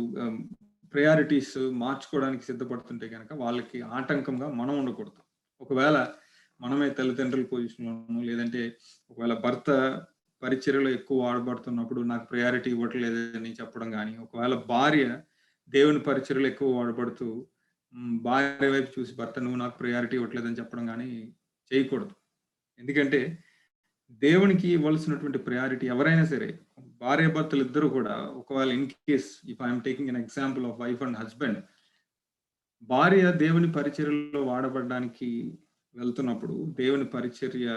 ప్రయారిటీస్ మార్చుకోవడానికి సిద్ధపడుతుంటే కనుక వాళ్ళకి ఆటంకంగా మనం ఉండకూడదు. ఒకవేళ మనమే తల్లిదండ్రుల పొజిషన్లోనూ లేదంటే ఒకవేళ భర్త పరిచర్యలో ఎక్కువ వాడబడుతున్నప్పుడు నాకు ప్రయారిటీ ఇవ్వట్లేదని చెప్పడం కానీ, ఒకవేళ భార్య దేవుని పరిచర్యలు ఎక్కువ వాడబడుతూ భార్య వైపు చూసి భర్త నువ్వు నాకు ప్రయారిటీ ఇవ్వట్లేదని చెప్పడం కానీ చేయకూడదు. ఎందుకంటే దేవునికి ఇవ్వాల్సినటువంటి ప్రయారిటీ ఎవరైనా సరే భార్య భర్తలు ఇద్దరు కూడా ఒకవేళ in case if I'm taking an example of wife and husband, భార్య దేవుని పరిచర్యలో వాడబడడానికి వెళ్తున్నప్పుడు దేవుని పరిచర్య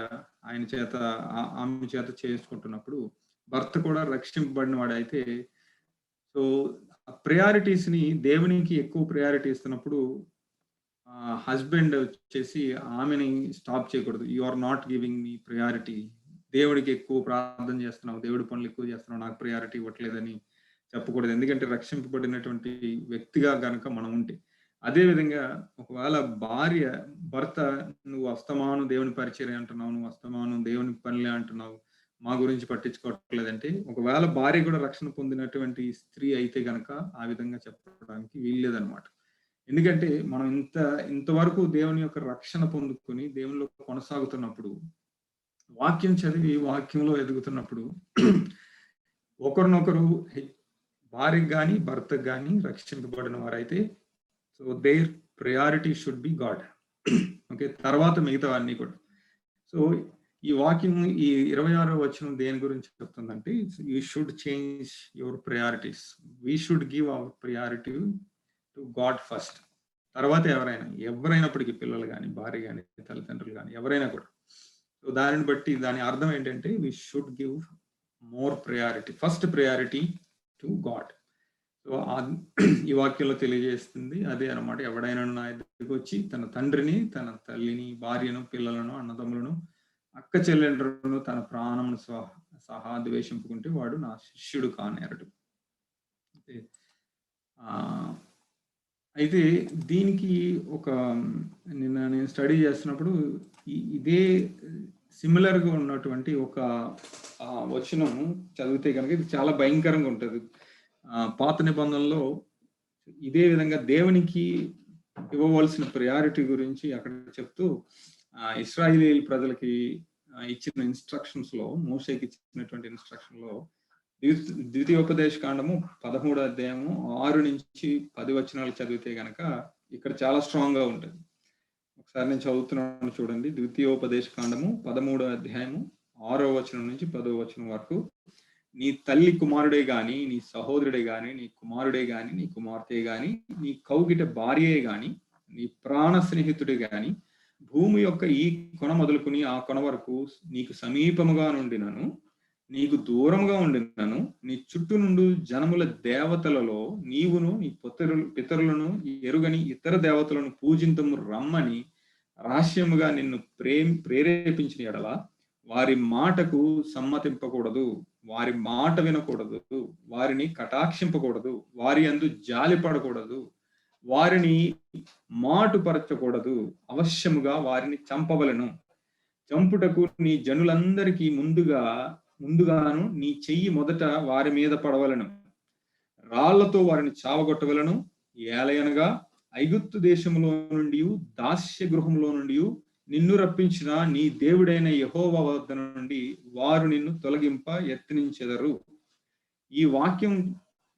ఆమె చేత చేసుకుంటున్నప్పుడు భర్త కూడా రక్షింపబడిన వాడైతే సో ప్రయారిటీస్ ని దేవునికి ఎక్కువ ప్రయారిటీ ఇస్తున్నప్పుడు హస్బెండ్ వచ్చేసి ఆమెని స్టాప్ చేయకూడదు. You are not giving me priority, దేవుడికి ఎక్కువ ప్రార్థన చేస్తున్నావు, దేవుడి పనులు ఎక్కువ చేస్తున్నావు, నాకు ప్రయారిటీ ఇవ్వట్లేదని చెప్పకూడదు. ఎందుకంటే రక్షింపబడినటువంటి వ్యక్తిగా గనక మనం ఉంటే. అదే విధంగా ఒకవేళ భర్త నువ్వు అస్తమానం దేవుని పరిచర్య అంటున్నావు, నువ్వు అస్తమానం దేవుని పనులే అంటున్నావు, మా గురించి పట్టించుకోవట్లేదంటే ఒకవేళ భార్య కూడా రక్షణ పొందినటువంటి స్త్రీ అయితే గనక ఆ విధంగా చెప్పడానికి వీల్లేదనమాట. ఎందుకంటే మనం ఇంతవరకు దేవుని యొక్క రక్షణ పొందుకొని దేవునిలో కొనసాగుతున్నప్పుడు, వాక్యం చదివి వాక్యంలో ఎదుగుతున్నప్పుడు ఒకరినొకరు భార్యకు కానీ భర్తకు కానీ రక్షింపబడిన వారైతే so their priority should be God. Okay, తర్వాత మిగతా అన్ని కూడా. సో ఈ వాక్యం ఈ 26వ వచనం దేని గురించి చెప్తుందంటే you should change your priorities. We should give our priority to God first. తర్వాత ఎవరైనప్పటికీ పిల్లలు కానీ భార్య కానీ తల్లిదండ్రులు కానీ ఎవరైనా కూడా. సో దానిని బట్టి దాని అర్థం ఏంటంటే we should give more priority, first priority to God. So ఈ వాక్యంలో తెలియజేస్తుంది అదే అనమాట. ఎవడైనా నా దగ్గరికి వచ్చి తన తండ్రిని, తన తల్లిని, భార్యను, పిల్లలను, అన్నదమ్ములను, అక్క చెల్లెండ్రులను, తన ప్రాణమును సహా ద్వేషింపుకుంటే వాడు నా శిష్యుడు కానేరడు. అయితే దీనికి నేను స్టడీ చేస్తున్నప్పుడు ఇదే సిమిలర్గా ఉన్నటువంటి ఒక వచనం చదివితే కనుక ఇది చాలా భయంకరంగా ఉంటుంది. పాత నిబంధనలో ఇదే విధంగా దేవునికి ఇవ్వవలసిన ప్రయారిటీ గురించి అక్కడ చెప్తూ ఇశ్రాయేలీయుల ప్రజలకి ఇచ్చిన ఇన్స్ట్రక్షన్స్ లో, మోషేకి ఇచ్చినటువంటి ఇన్స్ట్రక్షన్ లో ద్వితీయోపదేశ కాండము 13వ అధ్యాయము 6 నుంచి 10 వచనాలు చదివితే గనక ఇక్కడ చాలా స్ట్రాంగ్ గా ఉంటుంది. ఒకసారి నేను చదువుతున్నాను చూడండి. ద్వితీయోపదేశ కాండము 13వ అధ్యాయము 6వ వచనం నుంచి 10వ వచనం వరకు. నీ తల్లి కుమారుడే గాని, నీ సహోదరుడే గాని, నీ కుమారుడే గాని, నీ కుమార్తె గాని, నీ కౌగిట భార్యే గాని, నీ ప్రాణ స్నేహితుడే గాని, భూమి యొక్క ఈ కొన మొదలుకుని ఆ కొన వరకు నీకు సమీపముగా నుండినను, నీకు దూరంగా ఉండినను, నీ చుట్టూ నుండి జనముల దేవతలలో నీవును నీ పితరులను ఎరుగని ఇతర దేవతలను పూజింతము రమ్మని రహస్యముగా నిన్ను ప్రేరేపించిన ఎడల వారి మాటకు సమ్మతింపకూడదు, వారి మాట వినకూడదు, వారిని కటాక్షింపకూడదు, వారి యందు జాలి పడకూడదు, వారిని మాటుపరచకూడదు, అవశ్యముగా వారిని చంపవలను. చంపుటకు నీ జనులందరికీ ముందుగాను నీ చెయ్యి మొదట వారి మీద పడవలను, రాళ్లతో వారిని చావగొట్టవలను. ఏలయనగా ఐగుప్తు దేశంలో నుండి, దాస్య గృహంలో నుండి నిన్ను రప్పించిన నీ దేవుడైన యెహోవా వద్ద నుండి వారు నిన్ను తొలగింప యత్నించెదరు. ఈ వాక్యం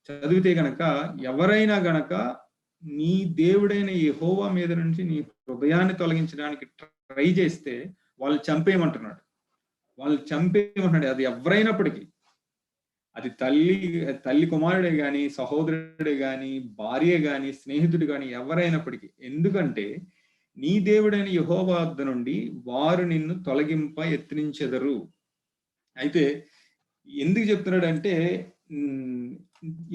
చదివితే గనక ఎవరైనా గనక నీ దేవుడైన యెహోవా మీద నుంచి నీ హృదయాన్ని తొలగించడానికి ట్రై చేస్తే వాళ్ళు చంపేయమంటున్నాడు. అది ఎవరైనప్పటికీ, అది తల్లి కుమారుడే గాని, సహోదరుడే గాని, భార్య గాని, స్నేహితుడు గాని, ఎవరైనప్పటికీ. ఎందుకంటే నీ దేవుడైన యెహోవా వద్ద నుండి వారు నిన్ను తొలగింప యత్నించెదరు. అయితే ఎందుకు చెప్తున్నాడంటే,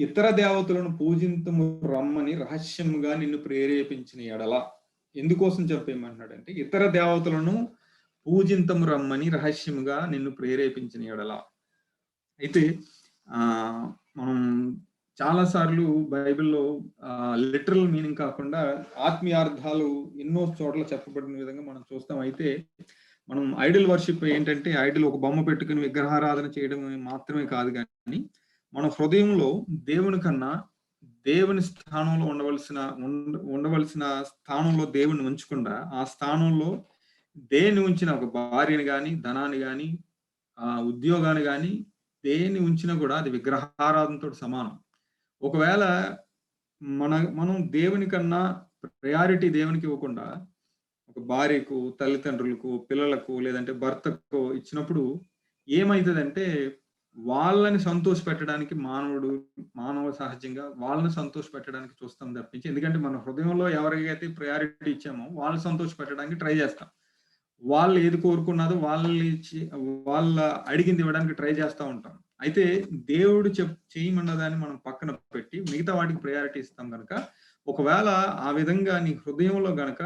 ఇతర దేవతలను పూజింతము రమ్మని రహస్యముగా నిన్ను ప్రేరేపించిన ఎడల. ఎందుకోసం చెప్పేయమంటున్నాడంటే, ఇతర దేవతలను పూజింతము రమ్మని రహస్యముగా నిన్ను ప్రేరేపించిన ఎడల. అయితే మనం చాలా సార్లు బైబిల్లో లిటరల్ మీనింగ్ కాకుండా ఆత్మీయార్థాలు ఎన్నో చోట్ల చెప్పబడిన విధంగా మనం చూస్తాం. అయితే మనం ఐడల్ వర్షిప్ ఏంటంటే, ఐడల్ ఒక బొమ్మ పెట్టుకుని విగ్రహారాధన చేయడం మాత్రమే కాదు, కానీ మన హృదయంలో దేవుని కన్నా దేవుని స్థానంలో ఉండవలసిన స్థానంలో దేవుని ఉంచకుండా, ఆ స్థానంలో దేన్ని ఉంచిన, ఒక భార్యని గాని, ధనాన్ని గాని, ఉద్యోగాన్ని గాని, దేన్ని ఉంచినా కూడా అది విగ్రహారాధనతో సమానం. ఒకవేళ మనం దేవుని కన్నా ప్రయారిటీ దేవునికి ఇవ్వకుండా ఒక భార్యకు, తల్లిదండ్రులకు, పిల్లలకు, లేదంటే భర్తకు ఇచ్చినప్పుడు ఏమైతుందంటే, వాళ్ళని సంతోష పెట్టడానికి మానవ సహజంగా వాళ్ళని సంతోష పెట్టడానికి చూస్తాం తప్పించి, ఎందుకంటే మన హృదయంలో ఎవరికైతే ప్రయారిటీ ఇచ్చామో వాళ్ళు సంతోష పెట్టడానికి ట్రై చేస్తాం. వాళ్ళు ఏది కోరుకున్నదో వాళ్ళ అడిగింది ఇవ్వడానికి ట్రై చేస్తూ ఉంటాం. అయితే దేవుడు చేయమన్న దాన్ని మనం పక్కన పెట్టి మిగతా వాటికి ప్రయారిటీ ఇస్తాం కనుక, ఒకవేళ ఆ విధంగా నీ హృదయంలో గనక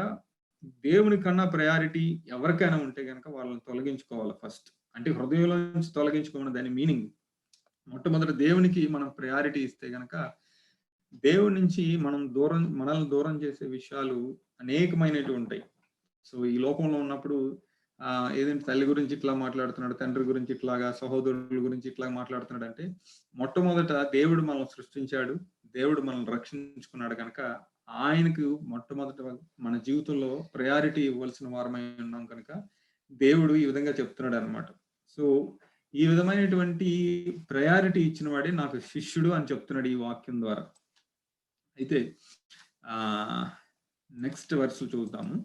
దేవుని కన్నా ప్రయారిటీ ఎవరికైనా ఉంటే గనక వాళ్ళని తొలగించుకోవాలి ఫస్ట్. అంటే హృదయంలో నుంచి తొలగించుకోమని దాని మీనింగ్. మొట్టమొదటి దేవునికి మనం ప్రయారిటీ ఇస్తే గనక, దేవుడి నుంచి మనల్ని దూరం చేసే విషయాలు అనేకమైనవి ఉంటాయి. సో ఈ లోకంలో ఉన్నప్పుడు ఏదంటే తల్లి గురించి ఇట్లా మాట్లాడుతున్నాడు, తండ్రి గురించి ఇట్లాగా, సహోదరుల గురించి ఇట్లా మాట్లాడుతున్నాడు అంటే, మొట్టమొదట దేవుడు మనల్ని సృష్టించాడు, దేవుడు మనల్ని రక్షించుకున్నాడు కనుక ఆయనకు మొట్టమొదట మన జీవితంలో ప్రయారిటీ ఇవ్వాల్సిన వారమై ఉన్నాం కనుక దేవుడు ఈ విధంగా చెప్తున్నాడు అనమాట. సో ఈ విధమైనటువంటి ప్రయారిటీ ఇచ్చిన వాడే నాకు శిష్యుడు అని చెప్తున్నాడు ఈ వాక్యం ద్వారా. అయితే నెక్స్ట్ వర్స్ చూద్దాము.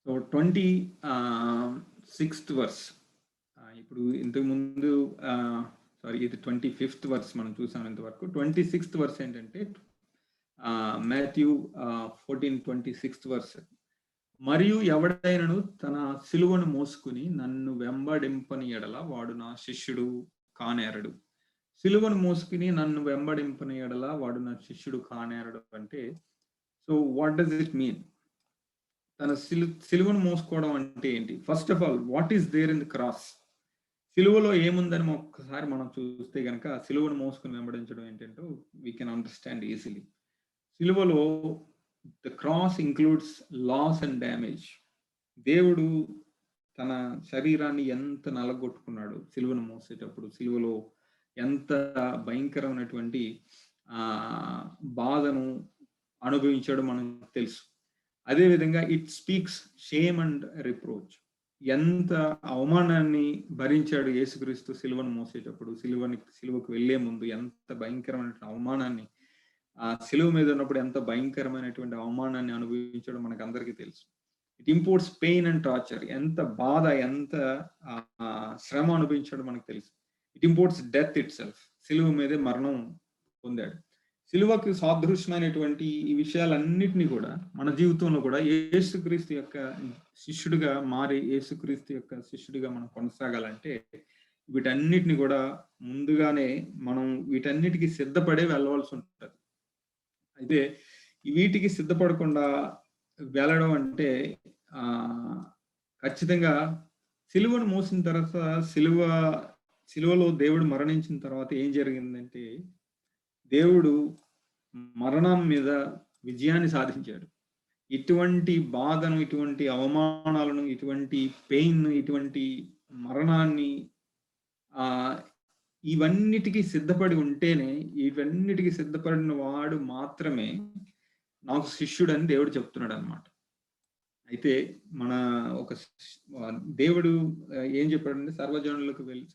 So 26th verse. ఇప్పుడు ఇంతకు ముందు ఇది 25th వర్స్ మనం చూసాం ఇంతవరకు. 26th వర్స్ ఏంటంటే మాథ్యూ 14:26 వర్స్. మరియు ఎవడైనను తన సిలువను మోసుకుని నన్ను వెంబడింపని ఎడల వాడు నా శిష్యుడు కానేరడు. సిలువను మోసుకుని నన్ను వెంబడింపని ఎడల వాడు నా శిష్యుడు కానేరడు అంటే, so what does it mean? తన సిలువను మోసుకోవడం అంటే ఏంటి? First of all, what is there in the cross? సిలువలో ఏముందని ఒక్కసారి మనం చూస్తే గనక, సిలువను మోసుకుని వెంబడించడం ఏంటంటే వీ కెన్ అండర్స్టాండ్ ఈజీలీ. సిలువలో the cross includes loss and damage. దేవుడు తన శరీరాన్ని ఎంత నలగొట్టుకున్నాడు సిలువను మోసేటప్పుడు, సిలువలో ఎంత భయంకరమైనటువంటి బాధను అనుభవించాడో మనకు తెలుసు. అదేవిధంగా it speaks shame and reproach. ఎంత అవమానాన్ని భరించాడు యేసుక్రీస్తు సిలువను మోసేటప్పుడు, సిలువకు వెళ్లే ముందు ఎంత భయంకరమైనటువంటి అవమానాన్ని, ఆ సిలువ మీద ఉన్నప్పుడు ఎంత భయంకరమైనటువంటి అవమానాన్ని అనుభవించాడో మనకు అందరికీ తెలుసు. It imports pain and torture. ఎంత బాధ, ఎంత శ్రమ అనుభవించాడో మనకు తెలుసు. It imports death it self. సిలువ మీదే మరణం పొందాడు. సిలువకు సాదృశ్యమైనటువంటి ఈ విషయాలన్నిటినీ కూడా మన జీవితంలో కూడా యేసుక్రీస్తు యొక్క శిష్యుడిగా మారి, యేసుక్రీస్తు యొక్క శిష్యుడిగా మనం కొనసాగాలంటే వీటన్నిటిని కూడా ముందుగానే మనం వీటన్నిటికీ సిద్ధపడే వెళ్ళవలసి ఉంటుంది. అయితే వీటికి సిద్ధపడకుండా వెళ్ళడం అంటే ఖచ్చితంగా సిలువను మోసిన తర్వాత, సిలువలో దేవుడు మరణించిన తర్వాత ఏం జరిగిందంటే, దేవుడు మరణం మీద విజయాన్ని సాధించాడు. ఇటువంటి బాధను, ఇటువంటి అవమానాలను, ఇటువంటి పెయిన్, ఇటువంటి మరణాన్ని ఇవన్నిటికీ సిద్ధపడి ఉంటేనే, ఇవన్నిటికీ సిద్ధపడిన వాడు మాత్రమే నాకు శిష్యుడు అని దేవుడు చెప్తున్నాడు అనమాట. అయితే మన దేవుడు ఏం చెప్పాడంటే, సర్వజనులకు వెళ్ళి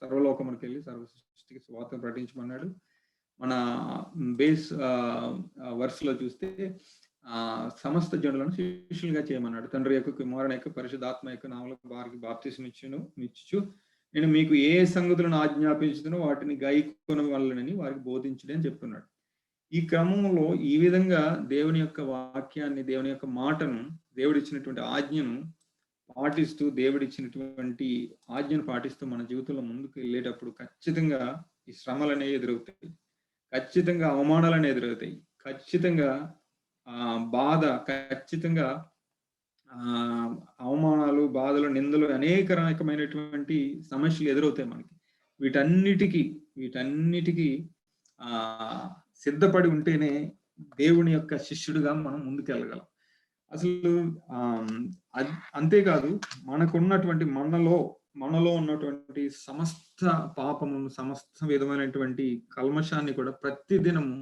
సర్వలోకములకు వెళ్ళి సర్వ సృష్టికి సువార్త ప్రకటించమన్నాడు. మన బేస్ వర్స్లో చూస్తే సమస్త జనులను శిష్యులుగా చేయమన్నాడు. తండ్రి యొక్క, కుమారుని యొక్క, పరిశుద్ధాత్మ యొక్క నామములో వారికి బాప్తిసం ఇచ్చుచు నేను మీకు ఏ సంగతులను ఆజ్ఞాపించుతునో వాటిని గైకొన వలనని వారికి బోధించుడి అని చెప్తున్నాడు. ఈ క్రమంలో ఈ విధంగా దేవుని యొక్క వాక్యాన్ని, దేవుని యొక్క మాటను, దేవుడిచ్చినటువంటి ఆజ్ఞను పాటిస్తూ, దేవుడిచ్చినటువంటి ఆజ్ఞను పాటిస్తూ మన జీవితంలో ముందుకు వెళ్ళేటప్పుడు ఖచ్చితంగా ఈ శ్రమలు అనేవి ఎదురవుతాయి, ఖచ్చితంగా అవమానాలు అనేవి ఎదురవుతాయి, ఖచ్చితంగా బాధ, ఖచ్చితంగా అవమానాలు, బాధలు, నిందలు, అనేక రకమైనటువంటి సమస్యలు ఎదురవుతాయి మనకి. వీటన్నిటికీ సిద్ధపడి ఉంటేనే దేవుని యొక్క శిష్యుడిగా మనం ముందుకెళ్ళగలం. అసలు అంతేకాదు, మనకున్నటువంటి మనలో ఉన్నటువంటి సమస్త పాపము, సమస్త విధమైనటువంటి కల్మషాన్ని కూడా ప్రతిదినము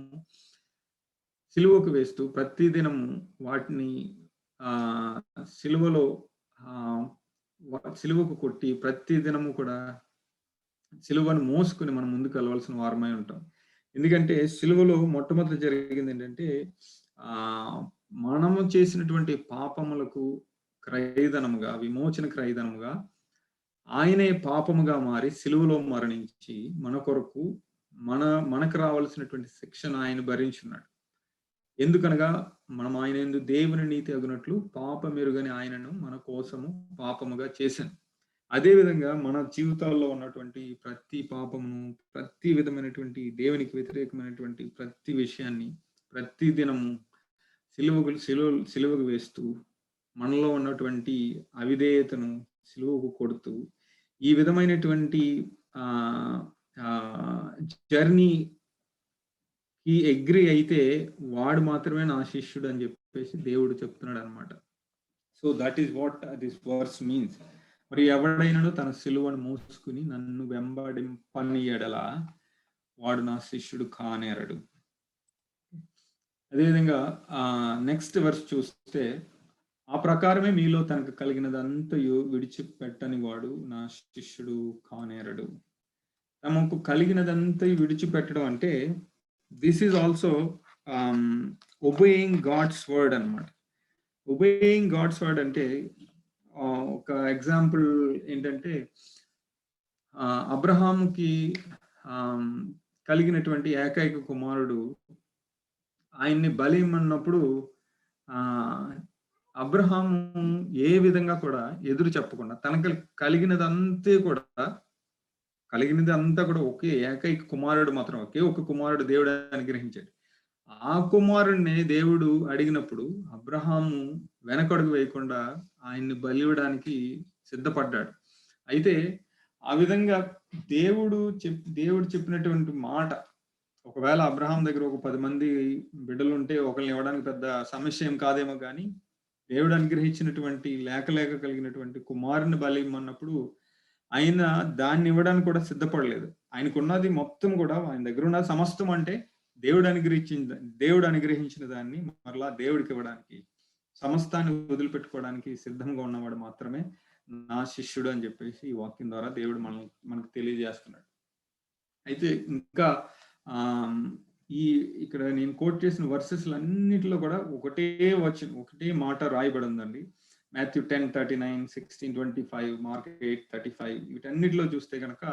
సిలువకు వేస్తూ, ప్రతిదినము వాటిని సిలువకు కొట్టి, ప్రతిదినము కూడా సిలువను మోసుకుని మనం ముందుకు వెళ్ళవలసిన వారమై ఉంటాం. ఎందుకంటే సిలువలో మొట్టమొదటి జరిగింది ఏంటంటే, మనము చేసినటువంటి పాపములకు క్రయధనముగా, విమోచన క్రయధనముగా ఆయనే పాపముగా మారి సిలువలో మరణించి మన కొరకు మనకు రావాల్సినటువంటి శిక్షను ఆయన భరించున్నాడు. ఎందుకనగా మనం ఆయన యందు దేవుని నీతి అగునట్లు పాపమెరుగని ఆయనను మన కోసము పాపముగా చేశాను. అదేవిధంగా మన జీవితాల్లో ఉన్నటువంటి ప్రతి పాపమును, ప్రతి విధమైనటువంటి దేవునికి వ్యతిరేకమైనటువంటి ప్రతి విషయాన్ని ప్రతి దినము సిలువకు వేస్తూ, మనలో ఉన్నటువంటి అవిధేయతను సిలువకు కొడుతూ, ఈ విధమైనటువంటి జర్నీకి అగ్రి అయితే వాడు మాత్రమే నా శిష్యుడు అని చెప్పేసి దేవుడు చెప్తున్నాడు అనమాట. So that is what this verse means. మరి ఎవడైనాడు తన సిలువను మోసుకుని నన్ను వెంబడింపని ఎడల వాడు నా శిష్యుడు కానేరడు. అదేవిధంగా నెక్స్ట్ వర్స్ చూస్తే, ఆ ప్రకారమే మీలో తనకు కలిగినదంతయు విడిచిపెట్టని వాడు నా శిష్యుడు కానేరడు. తమకు కలిగినదంతయు విడిచిపెట్టడం అంటే this is also obeying God's word అనమాట. ఒబేయింగ్ గాడ్స్ వర్డ్ అంటే ఒక ఎగ్జాంపుల్ ఏంటంటే, అబ్రహాముకి కలిగినటువంటి ఏకైక కుమారుడు ఆయన్ని బలి ఇమ్మన్నప్పుడు అబ్రహాము ఏ విధంగా కూడా ఎదురు చెప్పకుండా తనకు కలిగినదంతా కూడా ఒకే ఏకైక కుమారుడు మాత్రం, ఒకే ఒక కుమారుడు దేవుడు అనుగ్రహించాడు. ఆ కుమారుడిని దేవుడు అడిగినప్పుడు అబ్రహాము వెనకడుగు వేయకుండా ఆయన్ని బలి ఇవ్వడానికి సిద్ధపడ్డాడు. అయితే ఆ విధంగా దేవుడు చెప్పినటువంటి మాట, ఒకవేళ అబ్రహాం దగ్గర ఒక 10 మంది బిడ్డలు ఉంటే ఒకరిని ఇవ్వడానికి పెద్ద సమస్య ఏం కాదేమో, కానీ దేవుడు అనుగ్రహించినటువంటి లేక కలిగినటువంటి కుమారుని బలి ఇమ్మన్నప్పుడు ఆయన దాన్ని ఇవ్వడానికి కూడా సిద్ధపడలేదు. ఆయనకున్నది మొత్తం కూడా, ఆయన దగ్గర ఉన్న సమస్తం అంటే దేవుడు అనుగ్రహించిన దాన్ని మరలా దేవుడికి ఇవ్వడానికి సమస్తాన్ని వదిలిపెట్టుకోవడానికి సిద్ధంగా ఉన్నవాడు మాత్రమే నా శిష్యుడు అని చెప్పేసి ఈ వాక్యం ద్వారా దేవుడు మనకు తెలియజేస్తున్నాడు. అయితే ఇంకా ఇక్కడ నేను కోట్ చేసిన వర్సెస్ అన్నిటిలో కూడా ఒకటే మాట రాయబడి ఉందండి. మాథ్యూ 10:39, 16:25, మార్క్ 8:35 వీటన్నిటిలో చూస్తే కనుక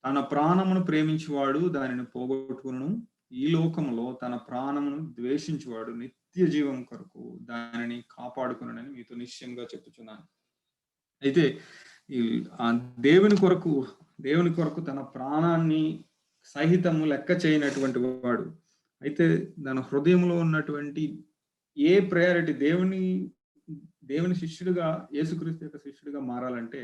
తన ప్రాణమును ప్రేమించువాడు దానిని పోగొట్టుకును, ఈ లోకంలో తన ప్రాణమును ద్వేషించువాడు నిత్య జీవం కొరకు దానిని కాపాడుకునని మీతో నిశ్చయంగా చెప్పుచున్నాను. అయితే దేవుని కొరకు తన ప్రాణాన్ని సహితము లెక్క చేయనటువంటి వాడు, అయితే దాని హృదయంలో ఉన్నటువంటి ఏ ప్రయారిటీ దేవుని శిష్యుడిగా, యేసుక్రీస్తు యొక్క శిష్యుడిగా మారాలంటే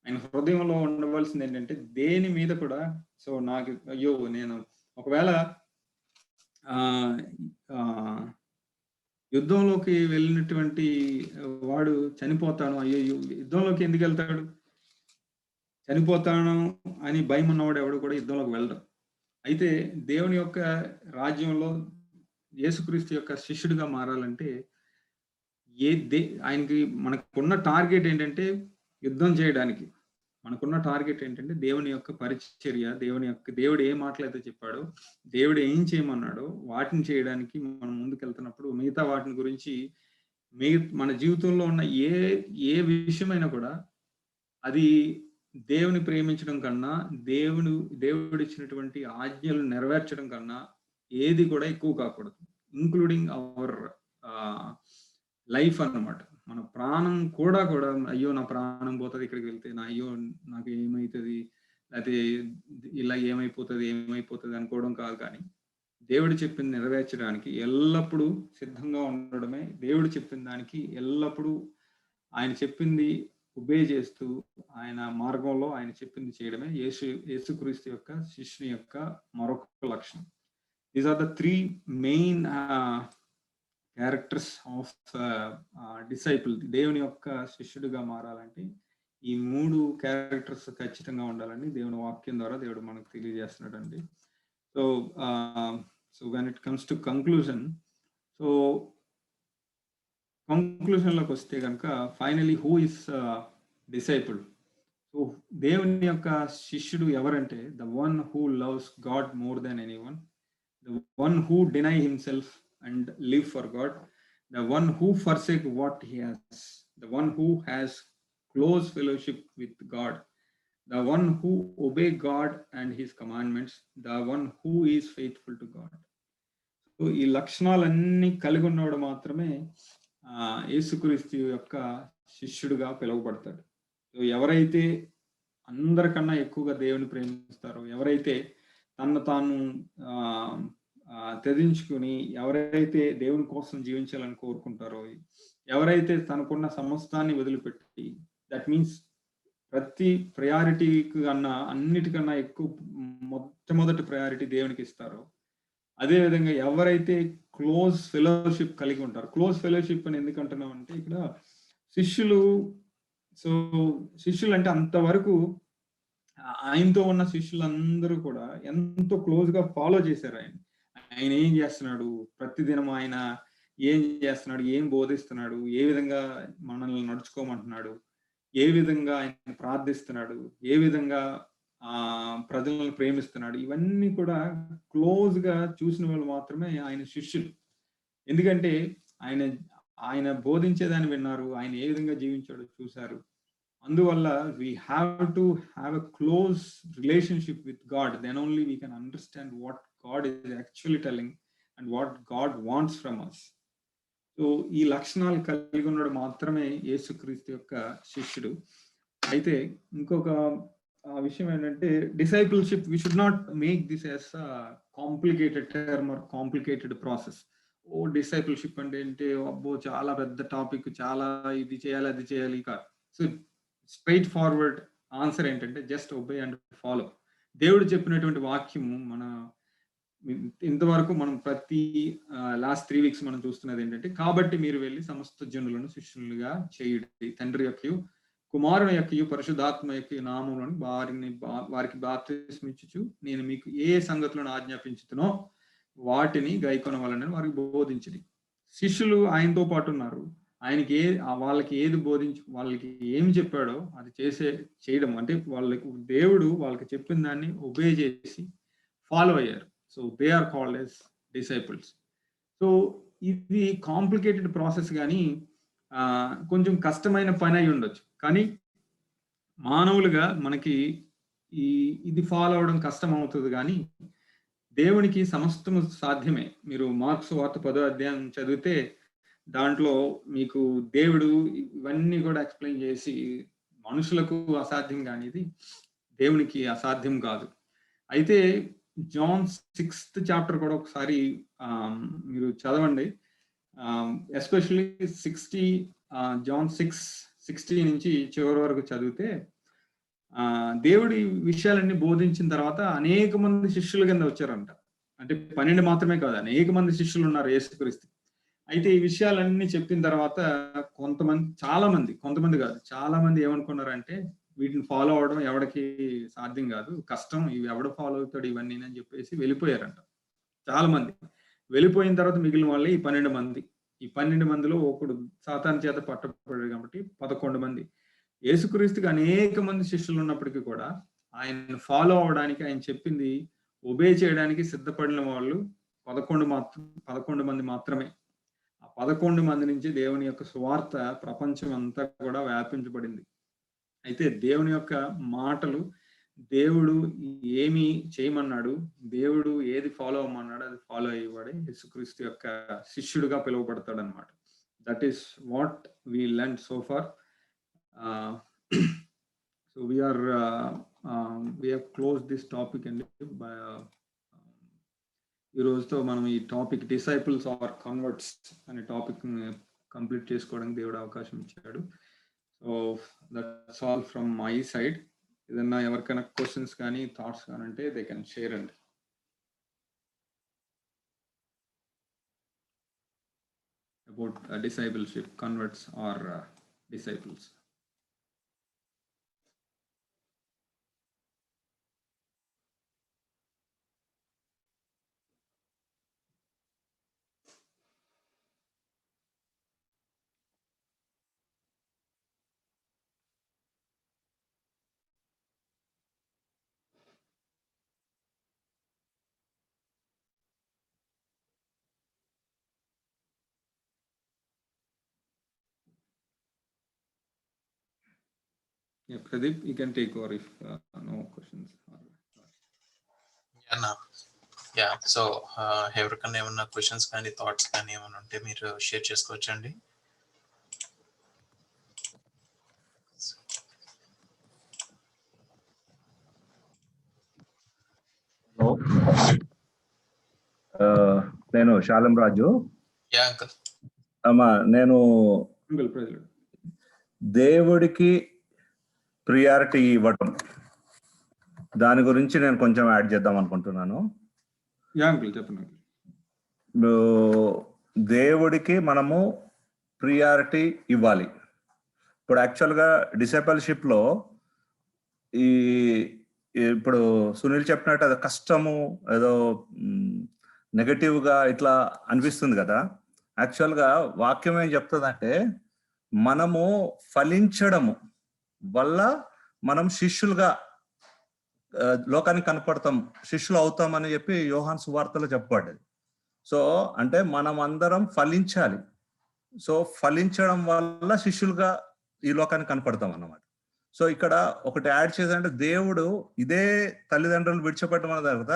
ఆయన హృదయంలో ఉండవలసింది ఏంటంటే దేని మీద కూడా సో నాకు అయ్యో నేను ఒకవేళ యుద్ధంలోకి వెళ్ళినటువంటి వాడు చనిపోతాను, అయ్యో యుద్ధంలోకి ఎందుకు వెళ్తాడు, చనిపోతాను అని భయం ఉన్నవాడు ఎవడు కూడా యుద్ధంలోకి వెళ్ళడు. అయితే దేవుని యొక్క రాజ్యంలో యేసుక్రీస్తు యొక్క శిష్యుడిగా మారాలంటే ఆయనకి మనకున్న టార్గెట్ ఏంటంటే యుద్ధం చేయడానికి. మనకున్న టార్గెట్ ఏంటంటే దేవుని యొక్క పరిచర్య, దేవుడు ఏ మాటలైతే చెప్పాడో, దేవుడు ఏం చేయమన్నాడో వాటిని చేయడానికి మనం ముందుకెళ్తున్నప్పుడు మిగతా వాటిని గురించి మన జీవితంలో ఉన్న ఏ విషయమైనా కూడా అది దేవుని ప్రేమించడం కన్నా, దేవుడు ఇచ్చినటువంటి ఆజ్ఞలు నెరవేర్చడం కన్నా ఏది కూడా ఎక్కువ కాకూడదు, ఇంక్లూడింగ్ అవర్ లైఫ్ అన్నమాట. మన ప్రాణం కూడా అయ్యో నా ప్రాణం పోతుంది ఇక్కడికి వెళ్తే, అయ్యో నాకు ఏమవుతుంది, లేకపోతే ఇలా ఏమైపోతుంది అనుకోవడం కాదు. కానీ దేవుడు చెప్పింది నెరవేర్చడానికి ఎల్లప్పుడూ సిద్ధంగా ఉండడమే, దేవుడు చెప్పిన దానికి ఎల్లప్పుడూ ఆయన చెప్పింది ఒబే చేస్తూ ఆయన మార్గంలో ఆయన చెప్పింది చేయడమే యేసుక్రీస్తు యొక్క శిష్యుని యొక్క మరొక లక్షణం. These are the 3 main characters of disciple. దేవుని యొక్క శిష్యుడిగా మారాలంటే ఈ 3 క్యారెక్టర్స్ ఖచ్చితంగా ఉండాలని దేవుని వాక్యం ద్వారా దేవుడు మనకు తెలియజేస్తున్నాడు అండి. So when it comes to conclusion, కంక్లూజన్లోకి వస్తే కనుక finally who is disciple. So దేవుని యొక్క శిష్యుడు ఎవరంటే the one who loves God more than anyone, the one who deny himself and live for God, the one who forsake what he has, the one who has close fellowship with God, the one who obey God and his commandments, the one who is faithful to God. So ఈ లక్షణాలన్నీ కలిగి ఉన్నవాడు మాత్రమే యేసుక్రీస్తు యొక్క శిష్యుడిగా పిలువబడతాడు. So ఎవరైతే అందరికన్నా ఎక్కువగా దేవుని ప్రేమిస్తారో, ఎవరైతే తను తాను త్యజించుకుని, ఎవరైతే దేవుని కోసం జీవించాలని కోరుకుంటారో, ఎవరైతే తనకున్న సమస్తాన్ని వదిలిపెట్టి, దట్ మీన్స్ ప్రతి ప్రయారిటీకి అన్నిటికన్నా ఎక్కువ మొట్టమొదటి ప్రయారిటీ దేవునికి ఇస్తారో, అదేవిధంగా ఎవరైతే క్లోజ్ ఫెలోషిప్ కలిగి ఉంటారు. క్లోజ్ ఫెలోషిప్ అని ఎందుకంటున్నాం అంటే ఇక్కడ శిష్యులు అంటే అంతవరకు ఆయనతో ఉన్న శిష్యులందరూ కూడా ఎంతో క్లోజ్ గా ఫాలో చేశారు. ఆయన ఏం చేస్తున్నాడు, ప్రతిదినం ఆయన ఏం చేస్తున్నాడు, ఏం బోధిస్తున్నాడు, ఏ విధంగా మనల్ని నడుచుకోమంటున్నాడు, ఏ విధంగా ఆయన ప్రార్థిస్తున్నాడు, ఏ విధంగా ప్రజలను ప్రేమిస్తున్నాడు, ఇవన్నీ కూడా క్లోజ్ గా చూసిన వాళ్ళు మాత్రమే ఆయన శిష్యులు. ఎందుకంటే ఆయన బోధించేదాన్ని విన్నారు, ఆయన ఏ విధంగా జీవించాడో చూశారు. అందువల్ల we have to have a close relationship with God, then only we can understand what God is actually telling and what God wants from us. So ఈ లక్షణాలు కలిగి ఉన్నాడు మాత్రమే యేసుక్రీస్తు యొక్క శిష్యుడు. అయితే ఇంకొక విషయం ఏంటంటే discipleship, we should not make this as a complicated term or complicated process. Discipleship అంటే అబ్బో చాలా పెద్ద టాపిక్, చాలా ఇది చేయాలి అది చేయాలి కాదు. సో స్ట్రైట్ ఫార్వర్డ్ ఆన్సర్ ఏంటంటే జస్ట్ ఒబే అండ్ ఫాలో. దేవుడు చెప్పినటువంటి వాక్యము ఇంతవరకు మనం ప్రతి లాస్ట్ 3 weeks మనం చూస్తున్నది ఏంటంటే, కాబట్టి మీరు వెళ్ళి సమస్త జనులను శిష్యులుగా చేయుడి, తండ్రి యొక్కయు కుమారుని యొక్కయు పరిశుద్ధాత్మ యొక్క నామములను వారికి బాప్తిస్మిచ్చుచు నేను మీకు ఏ సంగతులను ఆజ్ఞాపించుతునో వాటిని గైకొనవలనని వారికి బోధించింది. శిష్యులు ఆయనతో పాటు ఉన్నారు. ఆయనకి వాళ్ళకి ఏది వాళ్ళకి ఏమి చెప్పాడో అది చేయడం, అంటే దేవుడు వాళ్ళకి చెప్పిన దాన్ని ఒబే చేసి ఫాలో అయ్యారు. So they are called as disciples. So ఇది కాంప్లికేటెడ్ ప్రాసెస్, కానీ కొంచెం కష్టమైన పని అయి ఉండొచ్చు. కానీ మానవులుగా మనకి ఇది ఫాలో అవడం కష్టం అవుతుంది, కానీ దేవునికి సమస్తము సాధ్యమే. మీరు మార్క్స్ వార్త 10వ అధ్యాయం చదివితే దాంట్లో మీకు దేవుడు ఇవన్నీ కూడా ఎక్స్ప్లెయిన్ చేసి, మనుషులకు అసాధ్యం కానిది దేవునికి అసాధ్యం కాదు. అయితే జాన్ 6th చాప్టర్ కూడా ఒకసారి మీరు చదవండి. ఎస్పెషల్లీ జాన్ 6:60 నుంచి చివరి వరకు చదివితే, దేవుడి విషయాలన్నీ బోధించిన తర్వాత అనేక మంది శిష్యుల కింద వచ్చారంట. అంటే 12 మాత్రమే కాదు, అనేక మంది శిష్యులు ఉన్నారు యేసుక్రీస్తు. అయితే ఈ విషయాలన్నీ చెప్పిన తర్వాత కొంతమంది కాదు, చాలా మంది ఏమనుకున్నారంటే, వీటిని ఫాలో అవడం ఎవరికి సాధ్యం కాదు, కష్టం, ఇవి ఎవడు ఫాలో అవుతాడు ఇవన్నీ అని చెప్పేసి వెళ్ళిపోయారంట. చాలా మంది వెళ్ళిపోయిన తర్వాత మిగిలిన వాళ్ళే ఈ 12 మంది. ఈ 12 మందిలో ఒకడు సాతాను చేత పట్టబడ్డాడు కాబట్టి 11 మంది. యేసుక్రీస్తుకి అనేక మంది శిష్యులు ఉన్నప్పటికీ కూడా ఆయన ఫాలో అవడానికి, ఆయన చెప్పింది ఒబే చేయడానికి సిద్ధపడిన వాళ్ళు 11 మంది మాత్రమే. ఆ 11 మంది నుంచి దేవుని యొక్క సువార్త ప్రపంచం అంతా కూడా వ్యాపించబడింది. అయితే దేవుని యొక్క మాటలు, దేవుడు ఏమి చేయమన్నాడు, దేవుడు ఏది ఫాలో అవ్వమన్నాడు అది ఫాలో అయ్యేవాడే యేసుక్రీస్తు యొక్క శిష్యుడిగా పిలువబడతాడు అనమాట. That is what we learn so far. So we have closed this topic అండి. ఈ రోజుతో మనం ఈ టాపిక్ డిసైపుల్స్ ఆర్ కన్వర్ట్స్ అనే టాపిక్ కంప్లీట్ చేసుకోవడానికి దేవుడు అవకాశం ఇచ్చాడు. So that's all from my side. ఏదన్నా ఎవరికైనా క్వశ్చన్స్ కానీ థాట్స్ కానీ అంటే దే కెన్ షేర్ అండి. About discipleship, converts or disciples. Yeah, Pradeep, you can take over if no questions are. Yeah, so ఎవరికన్నా ఏమన్నా క్వశ్చన్స్ కానీ థాట్స్ కానీ ఏమైనా ఉంటే మీరు షేర్ చేసుకోవచ్చండి. నేను శాలం రాజు. Yeah uncle. అమ్మా, నేను దేవుడికి ప్రియారిటీ ఇవ్వటం, దాని గురించి నేను కొంచెం యాడ్ చేద్దాం అనుకుంటున్నాను. దేవుడికి మనము ప్రియారిటీ ఇవ్వాలి. ఇప్పుడు యాక్చువల్గా డిసైపుల్షిప్ లో ఇప్పుడు సునీల్ చెప్పినట్టు అది కష్టము, ఏదో నెగటివ్ గా ఇట్లా అనిపిస్తుంది కదా. యాక్చువల్గా వాక్యం ఏం చెప్తుందంటే, మనము ఫలించడము వల్ల మనం శిష్యులుగా లోకానికి కనపడతాం, శిష్యులు అవుతాం అని చెప్పి యోహాన్ సువార్తలో చెప్పబడ్డది. సో అంటే మనం అందరం ఫలించాలి. సో ఫలించడం వల్ల శిష్యులుగా ఈ లోకానికి కనపడతాం అన్నమాట. సో ఇక్కడ ఒకటి యాడ్ చేశారంటే, దేవుడు ఇదే తల్లిదండ్రులు విడిచిపెట్టమన్న తర్వాత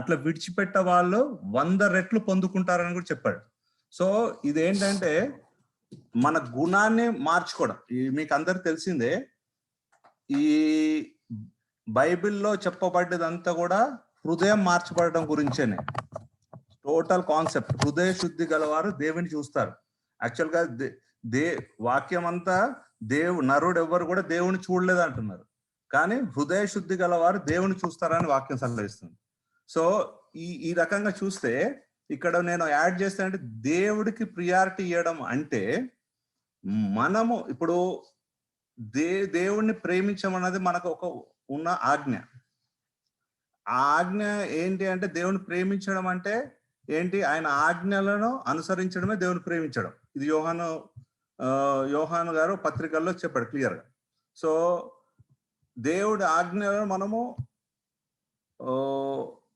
అట్లా విడిచిపెట్ట వాళ్ళు 100 రెట్లు పొందుకుంటారని కూడా చెప్పాడు. సో ఇదేంటంటే మన గుణాన్ని మార్చుకోవడం. మీకు అందరికి తెలిసిందే, ఈ బైబిల్లో చెప్పబడ్డదంతా కూడా హృదయం మార్చబడడం గురించేనే. టోటల్ కాన్సెప్ట్, హృదయ శుద్ధి గలవారు దేవుని చూస్తారు. యాక్చువల్గా వాక్యం అంతా నరుడు ఎవ్వరు కూడా దేవుని చూడలేదు అంటున్నారు, కానీ హృదయ శుద్ధి గలవారు దేవుని చూస్తారని వాక్యం సలహిస్తుంది. సో ఈ రకంగా చూస్తే ఇక్కడ నేను యాడ్ చేస్తానంటే, దేవుడికి ప్రియారిటీ ఇవ్వడం అంటే మనము ఇప్పుడు దేవుణ్ణి ప్రేమించమన్నది మనకు ఒక ఉన్న ఆజ్ఞ. ఆ ఆజ్ఞ ఏంటి అంటే, దేవుని ప్రేమించడం అంటే ఏంటి? ఆయన ఆజ్ఞలను అనుసరించడమే దేవుని ప్రేమించడం. ఇది యోహాను గారు పత్రికల్లో చెప్పాడు క్లియర్గా. సో దేవుడి ఆజ్ఞలను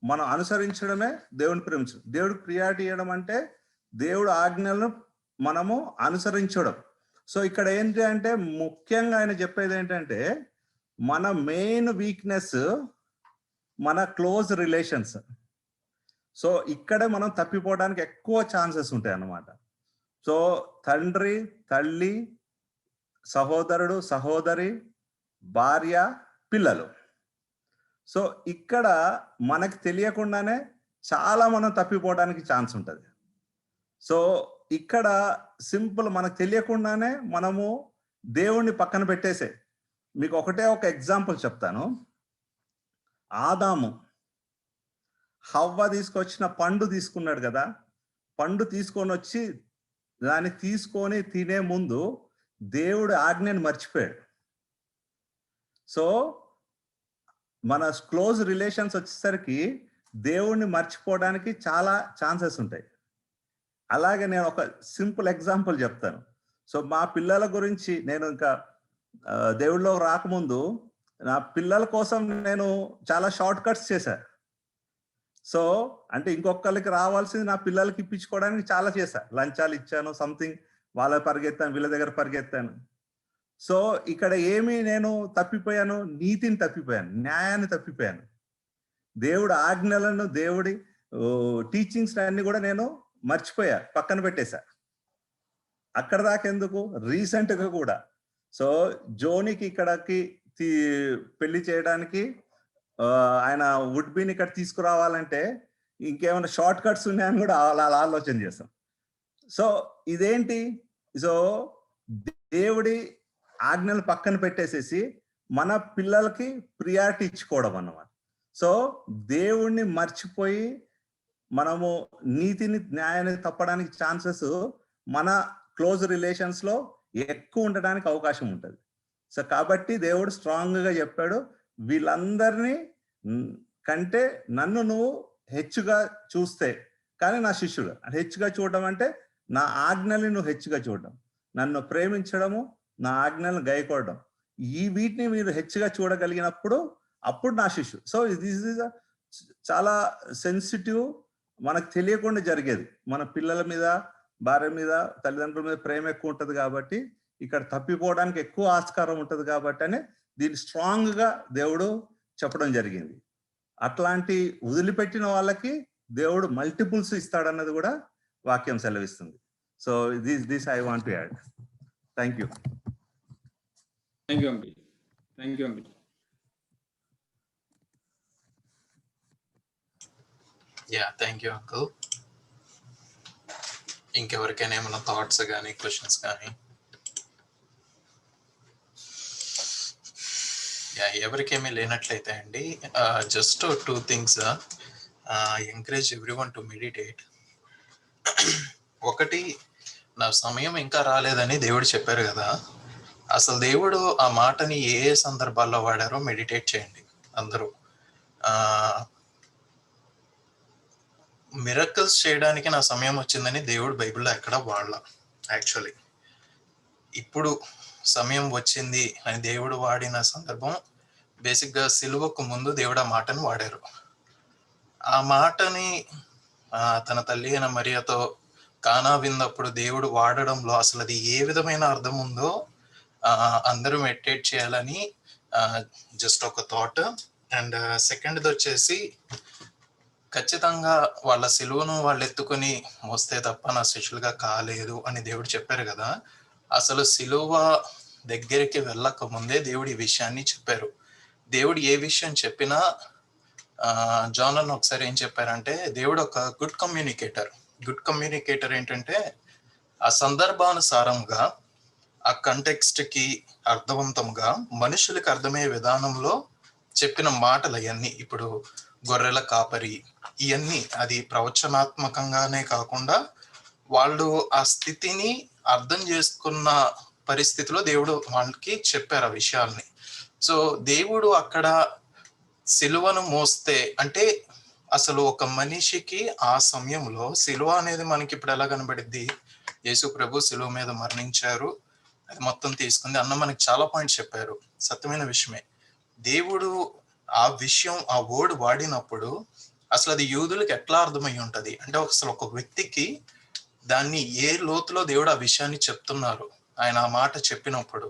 మనం అనుసరించడమే దేవుని ప్రేమించడం. దేవుడికి ప్రియారిటీ ఇవ్వడం అంటే దేవుడు ఆజ్ఞలను మనము అనుసరించడం. సో ఇక్కడ ఏంటి అంటే ముఖ్యంగా ఆయన చెప్పేది ఏంటంటే మన మెయిన్ వీక్నెస్ మన క్లోజ్ రిలేషన్స్. సో ఇక్కడే మనం తప్పిపోవడానికి ఎక్కువ ఛాన్సెస్ ఉంటాయి అన్నమాట. సో తండ్రి, తల్లి, సహోదరుడు, సహోదరి, భార్య, పిల్లలు. సో ఇక్కడ మనకు తెలియకుండానే చాలా మనం తప్పిపోవడానికి ఛాన్స్ ఉంటుంది. సో ఇక్కడ సింపుల్, మనకు తెలియకుండానే మనము దేవుణ్ణి పక్కన పెట్టేసే. మీకు ఒకటే ఒక ఎగ్జాంపుల్ చెప్తాను. ఆదాము హవ్వ తీసుకొచ్చిన పండు తీసుకున్నాడు కదా, పండు తీసుకొని వచ్చి దాన్ని తీసుకొని తినే ముందు దేవుడు ఆజ్ఞను మర్చిపోయాడు. సో మన క్లోజ్ రిలేషన్స్ వచ్చేసరికి దేవుణ్ణి మర్చిపోవడానికి చాలా ఛాన్సెస్ ఉంటాయి. అలాగే నేను ఒక సింపుల్ ఎగ్జాంపుల్ చెప్తాను. సో మా పిల్లల గురించి నేను ఇంకా దేవుడిలో రాకముందు నా పిల్లల కోసం నేను చాలా షార్ట్ కట్స్ చేశాను. సో అంటే ఇంకొకరికి రావాల్సింది నా పిల్లలకి ఇప్పించుకోవడానికి చాలా చేశా. లంచాలు ఇచ్చాను, సంథింగ్ వాళ్ళ పరిగెత్తాను, వీళ్ళ దగ్గర పరిగెత్తాను. సో ఇక్కడ ఏమి నేను తప్పిపోయాను? నీతిని తప్పిపోయాను, న్యాయాన్ని తప్పిపోయాను. దేవుడి ఆజ్ఞలను, దేవుడి టీచింగ్స్ అన్ని కూడా నేను మర్చిపోయా, పక్కన పెట్టేశా. అక్కడ దాకా ఎందుకు, రీసెంట్ గా కూడా సో జోనికి ఇక్కడికి పెళ్లి చేయడానికి ఆయన వుడ్ బీన్ ఇక్కడ తీసుకురావాలంటే ఇంకేమైనా షార్ట్ కట్స్ ఉన్నాయని కూడా అలా ఆలోచన చేస్తాం. సో ఇదేంటి? సో దేవుడి ఆజ్ఞలు పక్కన పెట్టేసేసి మన పిల్లలకి ప్రియారిటీ ఇచ్చుకోవడం అన్నమాట. సో దేవుణ్ణి మర్చిపోయి మనము నీతిని, న్యాయాన్ని తప్పడానికి ఛాన్సెస్ మన క్లోజ్ రిలేషన్స్ లో ఎక్కువ ఉండడానికి అవకాశం ఉంటుంది. సో కాబట్టి దేవుడు స్ట్రాంగ్ గా చెప్పాడు, వీళ్ళందరినీ కంటే నన్ను నువ్వు హెచ్చుగా చూస్తే, కానీ నా శిష్యుడు అంటే హెచ్చుగా చూడడం అంటే నా ఆజ్ఞల్ని నువ్వు హెచ్చుగా చూడడం, నన్ను ప్రేమించడము, నా ఆజ్ఞలను గైకోవడం, వీటిని మీరు హెచ్చుగా చూడగలిగినప్పుడు అప్పుడు నా శిష్యుడు. సో దిస్ ఇస్ చాలా సెన్సిటివ్, మనకు తెలియకుండా జరిగేది. మన పిల్లల మీద, భార్య మీద, తల్లిదండ్రుల మీద ప్రేమ ఎక్కువ ఉంటుంది కాబట్టి ఇక్కడ తప్పిపోవడానికి ఎక్కువ ఆస్కారం ఉంటుంది కాబట్టి అని దీన్ని స్ట్రాంగ్ గా దేవుడు చెప్పడం జరిగింది. అట్లాంటి వదిలిపెట్టిన వాళ్ళకి దేవుడు మల్టిపుల్స్ ఇస్తాడన్నది కూడా వాక్యం సెలవిస్తుంది. So this I want to add. Thank you. Thank you uncle. Thank you uncle. Thank you uncle. ఇంకెవరికైనా ఏమైనా థాట్స్ కానీ క్వశ్చన్స్ కానీ? ఎవరికేమీ లేనట్లయితే అండి, just 2 things. Encourage everyone to meditate. ఒకటి, నా సమయం ఇంకా రాలేదని దేవుడు చెప్పారు కదా, అసలు దేవుడు ఆ మాటని ఏ సందర్భాల్లో వాడారో మెడిటేట్ చేయండి అందరూ. మిరకల్స్ చేయడానికి నా సమయం వచ్చిందని దేవుడు బైబిల్లో ఎక్కడ వాడల. యాక్చువల్లీ ఇప్పుడు సమయం వచ్చింది అని దేవుడు వాడిన సందర్భం బేసిక్గా సిలువకు ముందు దేవుడు ఆ మాటను వాడారు. ఆ మాటని తన తల్లి అయిన మరియతో కానా విందప్పుడు దేవుడు వాడడంలో అసలు అది ఏ విధమైన అర్థం ఉందో అందరూ మెడిటేట్ చేయాలని జస్ట్ ఒక థాట్. అండ్ సెకండ్ది వచ్చేసి, ఖచ్చితంగా వాళ్ళ సిలువను వాళ్ళు ఎత్తుకొని మోస్తే తప్ప నా శిష్యులుగా కాలేదు అని దేవుడు చెప్పారు కదా. అసలు సిలువ దగ్గరికి వెళ్ళక ముందే దేవుడు ఈ విషయాన్ని చెప్పారు. దేవుడు ఏ విషయం చెప్పినా జాన్ అన్న ఒకసారి ఏం చెప్పారంటే, దేవుడు ఒక గుడ్ కమ్యూనికేటర్ ఏంటంటే ఆ సందర్భానుసారంగా, ఆ కంటెక్స్ట్ కి అర్థవంతంగా, మనుషులకు అర్థమయ్యే విధానంలో చెప్పిన మాటలు అవన్నీ. ఇప్పుడు గొర్రెల కాపరి, ఇవన్నీ అది ప్రవచనాత్మకంగానే కాకుండా వాళ్ళు ఆ స్థితిని అర్థం చేసుకున్న పరిస్థితిలో దేవుడు వాళ్ళకి చెప్పారు ఆ విషయాల్ని. సో దేవుడు అక్కడ సిలువను మోస్తే అంటే అసలు ఒక మనిషికి ఆ సమయంలో సిలువ అనేది మనకి ఇప్పుడు ఎలా కనబడిద్ది? యేసు ప్రభు సిలువ మీద మరణించారు, అది మొత్తం తీసుకుంది అన్న మనకి చాలా పాయింట్స్ చెప్పారు. సత్యమైన విషయమే. దేవుడు ఆ విషయం, ఆ వర్డ్ వాడినప్పుడు అసలు అది యూదులకు ఎట్లా అర్థమై ఉంటది అంటే, అసలు ఒక వ్యక్తికి దాన్ని ఏ లోతులో దేవుడు ఆ విషయాన్ని చెప్తున్నారు ఆయన ఆ మాట చెప్పినప్పుడు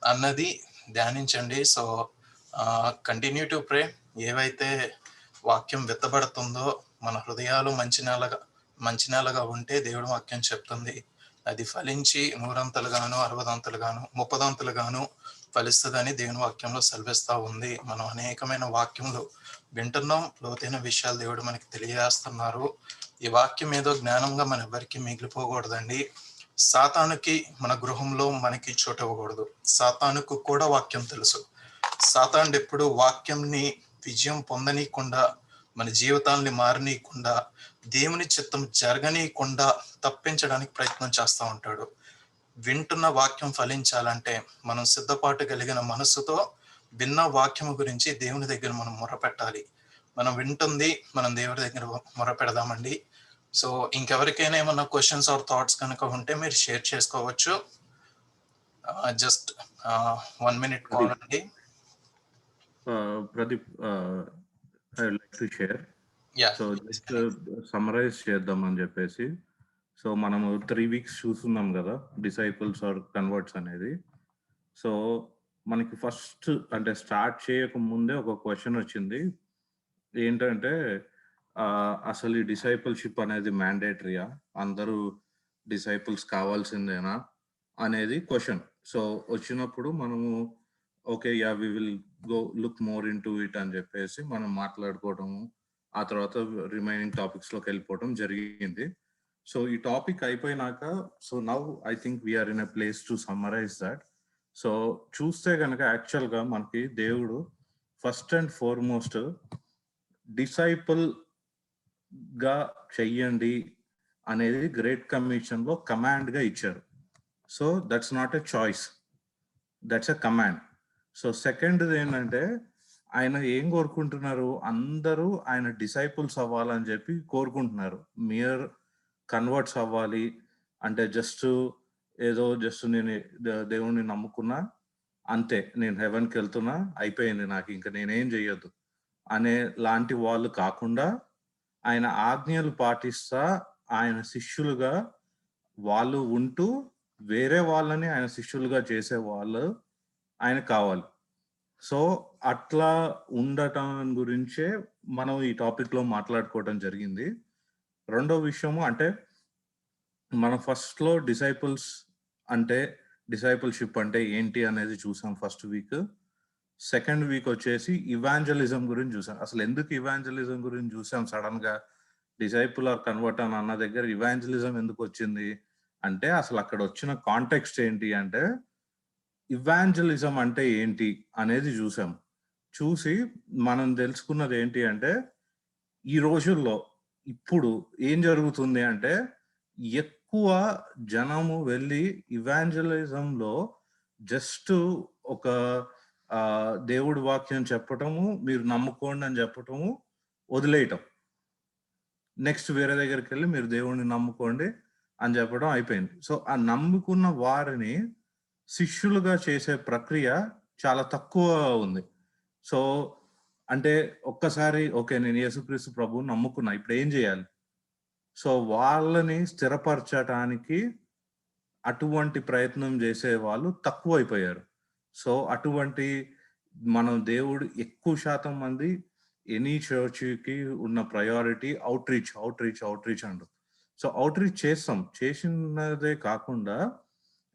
అన్నది ధ్యానించండి. So continue to pray. ఏవైతే వాక్యం విత్తబడుతుందో మన హృదయాలు మంచి నేలగా ఉంటే దేవుడు వాక్యం చెప్తుంది, అది ఫలించి 100 60 30 ఫలిస్తుందని దేవుని వాక్యంలో సెలవిస్తా ఉంది. మనం అనేకమైన వాక్యములు వింటున్నాం, లోతైన విషయాలు దేవుడు మనకి తెలియజేస్తున్నారు. ఈ వాక్యం ఏదో జ్ఞానంగా మన ఎవరికి మిగిలిపోకూడదండి. సాతానుకి మన గృహంలో మనకి చోటు ఇవ్వకూడదు. సాతానుకు కూడా వాక్యం తెలుసు. సాతానుడు ఎప్పుడు వాక్యంని విజయం పొందనీయకుండా, మన జీవితాల్ని మారనీయకుండా, దేవుని చిత్తం జరగనీయకుండా తప్పించడానికి ప్రయత్నం చేస్తూ ఉంటాడు. వింటున్న వాక్యం ఫలించాలంటే మనం సిద్ధపాటు కలిగిన మనస్సుతో విన్న వాక్యము గురించి దేవుని దగ్గర మనం మొరపెట్టాలి. మనం వింటుంది మనం దేవుడి దగ్గర మొరపెడదామండి. సో ఇంకెవరికైనా ఏమన్నా క్వశ్చన్స్ ఆర్ థాట్స్ కనుక ఉంటే మీరు షేర్ చేసుకోవచ్చు. జస్ట్ 1 minute కాల్ అండి. Pradeep, I would like to share. Yeah. So just summarise చేద్దామని చెప్పేసి, సో మనము 3 weeks చూస్తున్నాం కదా డిసైపుల్స్ ఆర్ కన్వర్ట్స్ అనేది. సో మనకి ఫస్ట్ అంటే స్టార్ట్ చేయక ముందే ఒక క్వశ్చన్ వచ్చింది ఏంటంటే, అసలు ఈ డిసైపుల్షిప్ అనేది మ్యాండేటరీయా, అందరూ డిసైపుల్స్ కావాల్సిందేనా అనేది క్వశ్చన్. సో వచ్చినప్పుడు మనము okay yeah we will go look more in to it అని చెప్పేసి మనం మాట్లాడుకోవడము, ఆ తర్వాత రిమైనింగ్ టాపిక్స్ లోకి వెళ్ళిపోవడం జరిగింది. సో ఈ టాపిక్ అయిపోయినాక, so now I think we're in a place to summarize that. So చూస్తే కనుక యాక్చువల్గా మనకి దేవుడు ఫస్ట్ అండ్ ఫార్మోస్ట్ డిసైపుల్ గా చెయ్యండి అనేది గ్రేట్ కమిషన్ లో కమాండ్ గా ఇచ్చారు. So that's not a choice, that's a command. So second ఏంటంటే, ఆయన ఏం కోరుకుంటున్నారు, అందరూ ఆయన డిసైపుల్స్ అవ్వాలని చెప్పి కోరుకుంటున్నారు. మియర్ కన్వర్ట్స్ అవ్వాలి అంటే జస్ట్ ఏదో జస్ట్ నేను దేవుణ్ణి నమ్ముకున్నా అంతే, నేను హెవెన్కి వెళ్తున్నా అయిపోయింది, నాకు ఇంకా నేనేం చెయ్యొద్దు అనే లాంటి వాళ్ళు కాకుండా, ఆయన ఆజ్ఞలు పాటిస్తా ఆయన శిష్యులుగా వాళ్ళు ఉంటూ వేరే వాళ్ళని ఆయన శిష్యులుగా చేసే వాళ్ళు ఆయన కావాలి. సో అట్లా ఉండటం గురించే మనం ఈ టాపిక్ లో మాట్లాడుకోవడం జరిగింది. రెండో విషయము అంటే, మన ఫస్ట్ లో డిసైపుల్స్ అంటే, డిసైపుల్షిప్ అంటే ఏంటి అనేది చూసాం ఫస్ట్ వీక్. సెకండ్ వీక్ వచ్చేసి ఇవాంజలిజం గురించి చూసాం. అసలు ఎందుకు ఇవాంజలిజం గురించి చూసాం సడన్ గా, డిసైపుల్ ఆర్ కన్వర్ట్ అని అన్న దగ్గర ఇవాంజలిజం ఎందుకు వచ్చింది అంటే, అసలు అక్కడ వచ్చిన కాంటెక్స్ట్ ఏంటి అంటే, ఇవాంజలిజం అంటే ఏంటి అనేది చూసాం. చూసి మనం తెలుసుకున్నది ఏంటి అంటే, ఈ రోజుల్లో ఇప్పుడు ఏం జరుగుతుంది అంటే, ఎక్కువ జనము వెళ్ళి ఇవాంజలిజంలో జస్ట్ ఒక దేవుడి వాక్యం చెప్పటము, మీరు నమ్ముకోండి అని చెప్పటము, వదిలేయటం, నెక్స్ట్ వేరే దగ్గరికి వెళ్ళి మీరు దేవుడిని నమ్ముకోండి అని చెప్పడం అయిపోయింది. సో ఆ నమ్ముకున్న వారిని శిష్యులుగా చేసే ప్రక్రియ చాలా తక్కువ ఉంది. సో అంటే ఒక్కసారి ఓకే నేను యేసుక్రీస్తు ప్రభువుని నమ్ముకున్నా, ఇప్పుడు ఏం చేయాలి? సో వాళ్ళని స్థిరపరచటానికి అటువంటి ప్రయత్నం చేసే వాళ్ళు తక్కువైపోయారు. సో అటువంటి మనం దేవుడు ఎక్కువ శాతం మంది ఎనీ చర్చ్కి ఉన్న priority outreach and. So outreach చేసినదే కాకుండా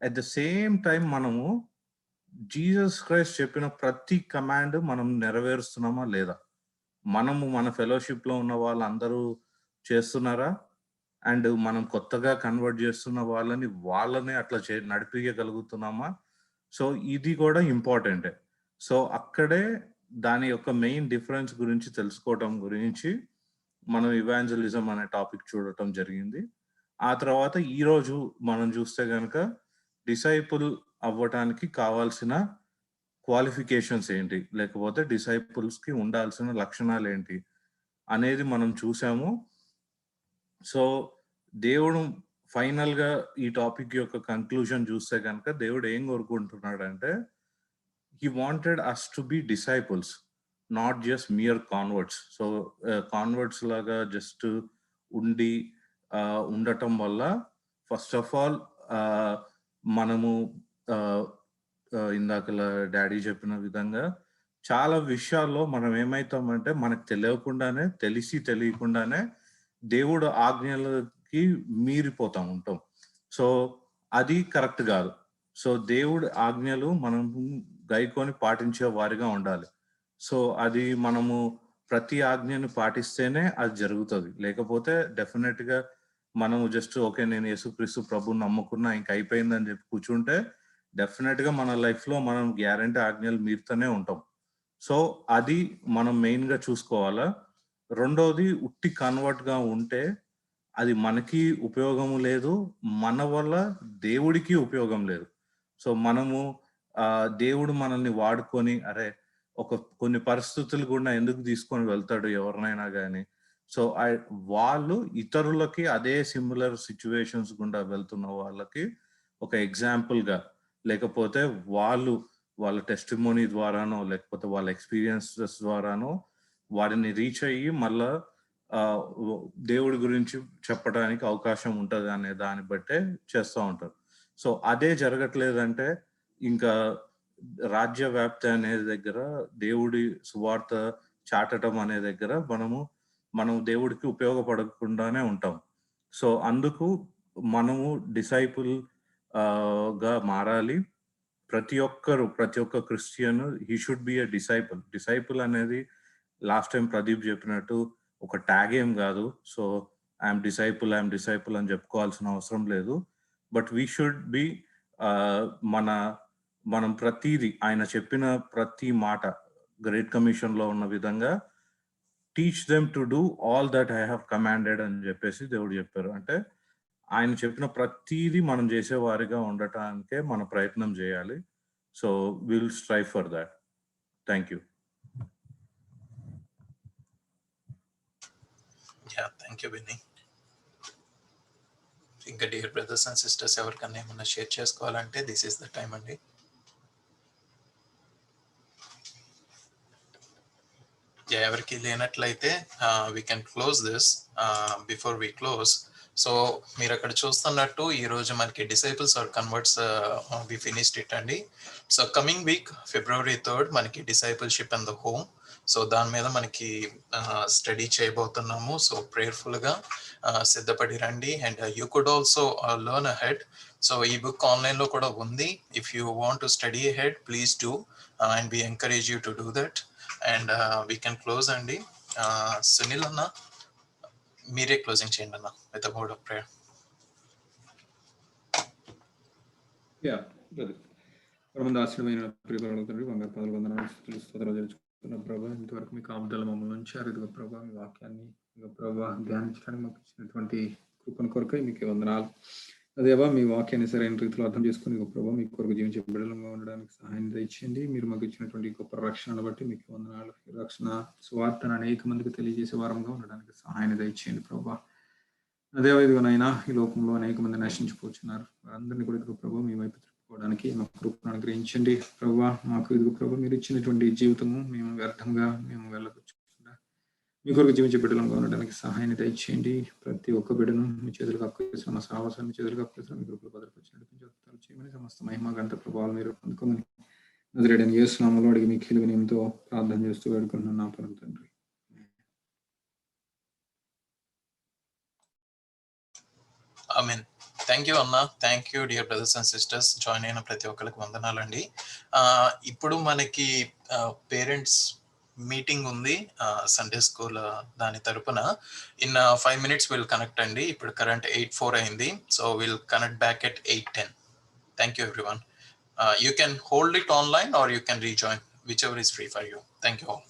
అట్ ద సేమ్ టైం మనము జీసస్ క్రైస్ట్ చెప్పిన ప్రతి కమాండ్ మనం నెరవేరుస్తున్నామా లేదా, మనము మన ఫెలోషిప్ లో ఉన్న వాళ్ళందరూ చేస్తున్నారా, అండ్ మనం కొత్తగా కన్వర్ట్ చేస్తున్న వాళ్ళని అట్లా నడిపించగలుగుతున్నామా? సో ఇది కూడా ఇంపార్టెంటే. సో అక్కడే దాని యొక్క మెయిన్ డిఫరెన్స్ గురించి తెలుసుకోవటం గురించి మనం ఇవాంజలిజం అనే టాపిక్ చూడటం జరిగింది. ఆ తర్వాత ఈ రోజు మనం చూస్తే కనుక డిసైపుల్ అవ్వటానికి కావాల్సిన క్వాలిఫికేషన్స్ ఏంటి, లేకపోతే డిసైపుల్స్ కి ఉండాల్సిన లక్షణాలు ఏంటి, అనేది మనం చూసాము. సో దేవుడు ఫైనల్గా ఈ టాపిక్ యొక్క కంక్లూజన్ చూస్తే కనుక దేవుడు ఏం కోరుకుంటున్నాడంటే he wanted us to be disciples, not just mere converts. So converts laga just undi ఉండటం వల్ల ఫస్ట్ ఆఫ్ ఆల్ మనము ఇందాకల డాడీ చెప్పిన విధంగా చాలా విషయాల్లో మనం ఏమవుతామంటే మనకు తెలియకుండానే తెలియకుండానే దేవుడు ఆజ్ఞలకి మీరిపోతాం ఉంటాం. సో అది కరెక్ట్ కాదు. సో దేవుడి ఆజ్ఞలు మనం గైకొని పాటించే వారిగా ఉండాలి. సో అది మనము ప్రతి ఆజ్ఞను పాటిస్తేనే అది జరుగుతుంది. లేకపోతే డెఫినెట్గా మనము జస్ట్ ఓకే నేను యేసుక్రీస్తు ప్రభుని నమ్ముకున్నా ఇంక అయిపోయిందని చెప్పి కూర్చుంటే డెఫినెట్గా మన లైఫ్లో మనం గ్యారంటీ ఆజ్ఞలు మీరుతూనే ఉంటాం. సో అది మనం మెయిన్గా చూసుకోవాలా. రెండోది ఉట్టి కన్వర్ట్గా ఉంటే అది మనకి ఉపయోగము లేదు, మన వల్ల దేవుడికి ఉపయోగం లేదు. సో మనము దేవుడు మనల్ని వాడుకొని అరే కొన్ని పరిస్థితులు కూడా ఎందుకు తీసుకొని వెళ్తాడు ఎవరినైనా కానీ. సో వాళ్ళు ఇతరులకి అదే సిమిలర్ సిచ్యువేషన్స్ గుండా వెళ్తున్న వాళ్ళకి ఒక ఎగ్జాంపుల్గా, లేకపోతే వాళ్ళ టెస్టిమోనీ ద్వారానో లేకపోతే వాళ్ళ ఎక్స్పీరియన్సెస్ ద్వారానో వారిని రీచ్ అయ్యి మళ్ళా దేవుడి గురించి చెప్పడానికి అవకాశం ఉంటుంది అనే దాన్ని బట్టే చేస్తూ ఉంటారు. సో అదే జరగట్లేదంటే ఇంకా రాజ్య వ్యాప్తి అనే దగ్గర దేవుడి సువార్త చాటడం అనే దగ్గర మనం దేవుడికి ఉపయోగపడకుండానే ఉంటాం. సో అందుకు మనము డిసైపుల్ గా మారాలి. ప్రతి ఒక్క Christian he should be a disciple అనేది లాస్ట్ టైం ప్రదీప్ చెప్పినట్టు ఒక ట్యాగ్ ఏం కాదు. సో ఐఎమ్ డిసైపుల్ అని చెప్పుకోవాల్సిన అవసరం లేదు. బట్ వీ షుడ్ బి మనం ప్రతిదీ ఆయన చెప్పిన ప్రతి మాట గ్రేట్ కమిషన్ లో ఉన్న విధంగా teach them to do all that I have commanded అని చెప్పేసి దేవుడు చెప్పారు. అంటే ఆయన చెప్పిన ప్రతిదీ మనం చేసే వారిగా ఉండటానికే మన ప్రయత్నం చేయాలి. So will strive for that. Thank you. Thank you Binny. ఇంకా డియర్ బ్రదర్స్ అండ్ సిస్టర్స్ ఎవరికన్నా ఏమన్నా షేర్ చేసుకోవాలంటే దిస్ ఈస్ ద టైం అండి. ఎవరికి లేనట్లయితే we can close this. Before we close, so మీరు అక్కడ చూస్తున్నట్టు ఈరోజు మనకి disciples or converts we finished it అండి. So coming week February 3rd మనకి discipleship and the home, so దాని మీద మనకి స్టడీ చేయబోతున్నాము. సో ప్రేయర్ఫుల్గా సిద్ధపడి రండి. And you could also learn ahead. So ఈ బుక్ ఆన్లైన్లో కూడా ఉంది. If you want to study ahead please do and we encourage you to do that. And we can close అండి. సునీల్ అన్న మీరే క్లోజింగ్ చేయండి అన్న విత్ వర్డ్ ఆఫ్ ప్రేయర్. ఆశ్రమైన ప్రియపరులందరూ బంగారు పదలు వందనాలు స్తుతులు స్తోత్రాలు తెలుసుకున్న ప్రభా, ఇంతవరకు మీకు ఆబ్దాల మమ్మల్ని ఉంచారు. ఇదిగో ప్రభా మీ వాక్యాన్ని ఇదిగో ప్రభా ధ్యానించడానికి మాకు ఇచ్చినటువంటి కృపను కొరకై మీకు వందనాలు. అదేవా మీ వాక్యాన్ని సరైన రీతిలో అర్థం చేసుకుని ఇదిగో ప్రభా మీ కొరకు జీవించే బిడ్డలంగా ఉండడానికి సహాయం దయచేయండి. మీరు మాకు ఇచ్చినటువంటి గొప్ప రక్షణను బట్టి మీకు వందనాలు. ఈ రక్షణ స్వార్థను అనేక మందికి తెలియజేసే వారంగా ఉండడానికి సహాయం దయచేయండి ప్రభా. అదేవా ఇదిగోనైనా ఈ లోకంలో అనేక మంది నశించిపోతున్నారు. వారందరినీ కూడా ఇదిగో ప్రభా మీ వైపు తిప్పుకోవడానికి మాకు కృపను అనుగ్రహించండి ప్రభా. మాకు ఇదిగో ప్రభా మీరు ఇచ్చినటువంటి జీవితము మేము వ్యర్థంగా వెళ్ళకూర్చుకుండా మీ కొరకు జీవించే బిడ్డలంగా ఉండడానికి సహాయాన్ని దయచేయండి. ప్రతి ఒక్క బిడ్డను మీ చేతులకు అప్పగిస్తున్న మా సాహసాన్ని మీ చేతులకు అప్పగిస్తున్న మీ కృపలో భద్రపరిచి నడిపించి చేయమని సమస్త మహిమ గంట ప్రభావాలు మీరు పొందుకోమని నజరేయుడైన యేసు నామములో అడిగి మీ కీలు వినయంతో ప్రార్థన చేస్తూ వేడుకుంటున్నాను నా పరమ తండ్రి. ఆమేన్. థ్యాంక్ యూ అన్న. Thank you dear brothers and sisters. Join అయిన ప్రతి ఒక్కరికి వందనాలండి. ఇప్పుడు మనకి పేరెంట్స్ మీటింగ్ ఉంది సండే స్కూల్ దాని తరపున. ఇన్ 5 minutes విల్ కనెక్ట్ అండి. ఇప్పుడు కరెంట్ 8:04 అయింది. So will connect back at 8:10. Thank you everyone. You can hold it online or you can rejoin, whichever is free for you. Thank you all.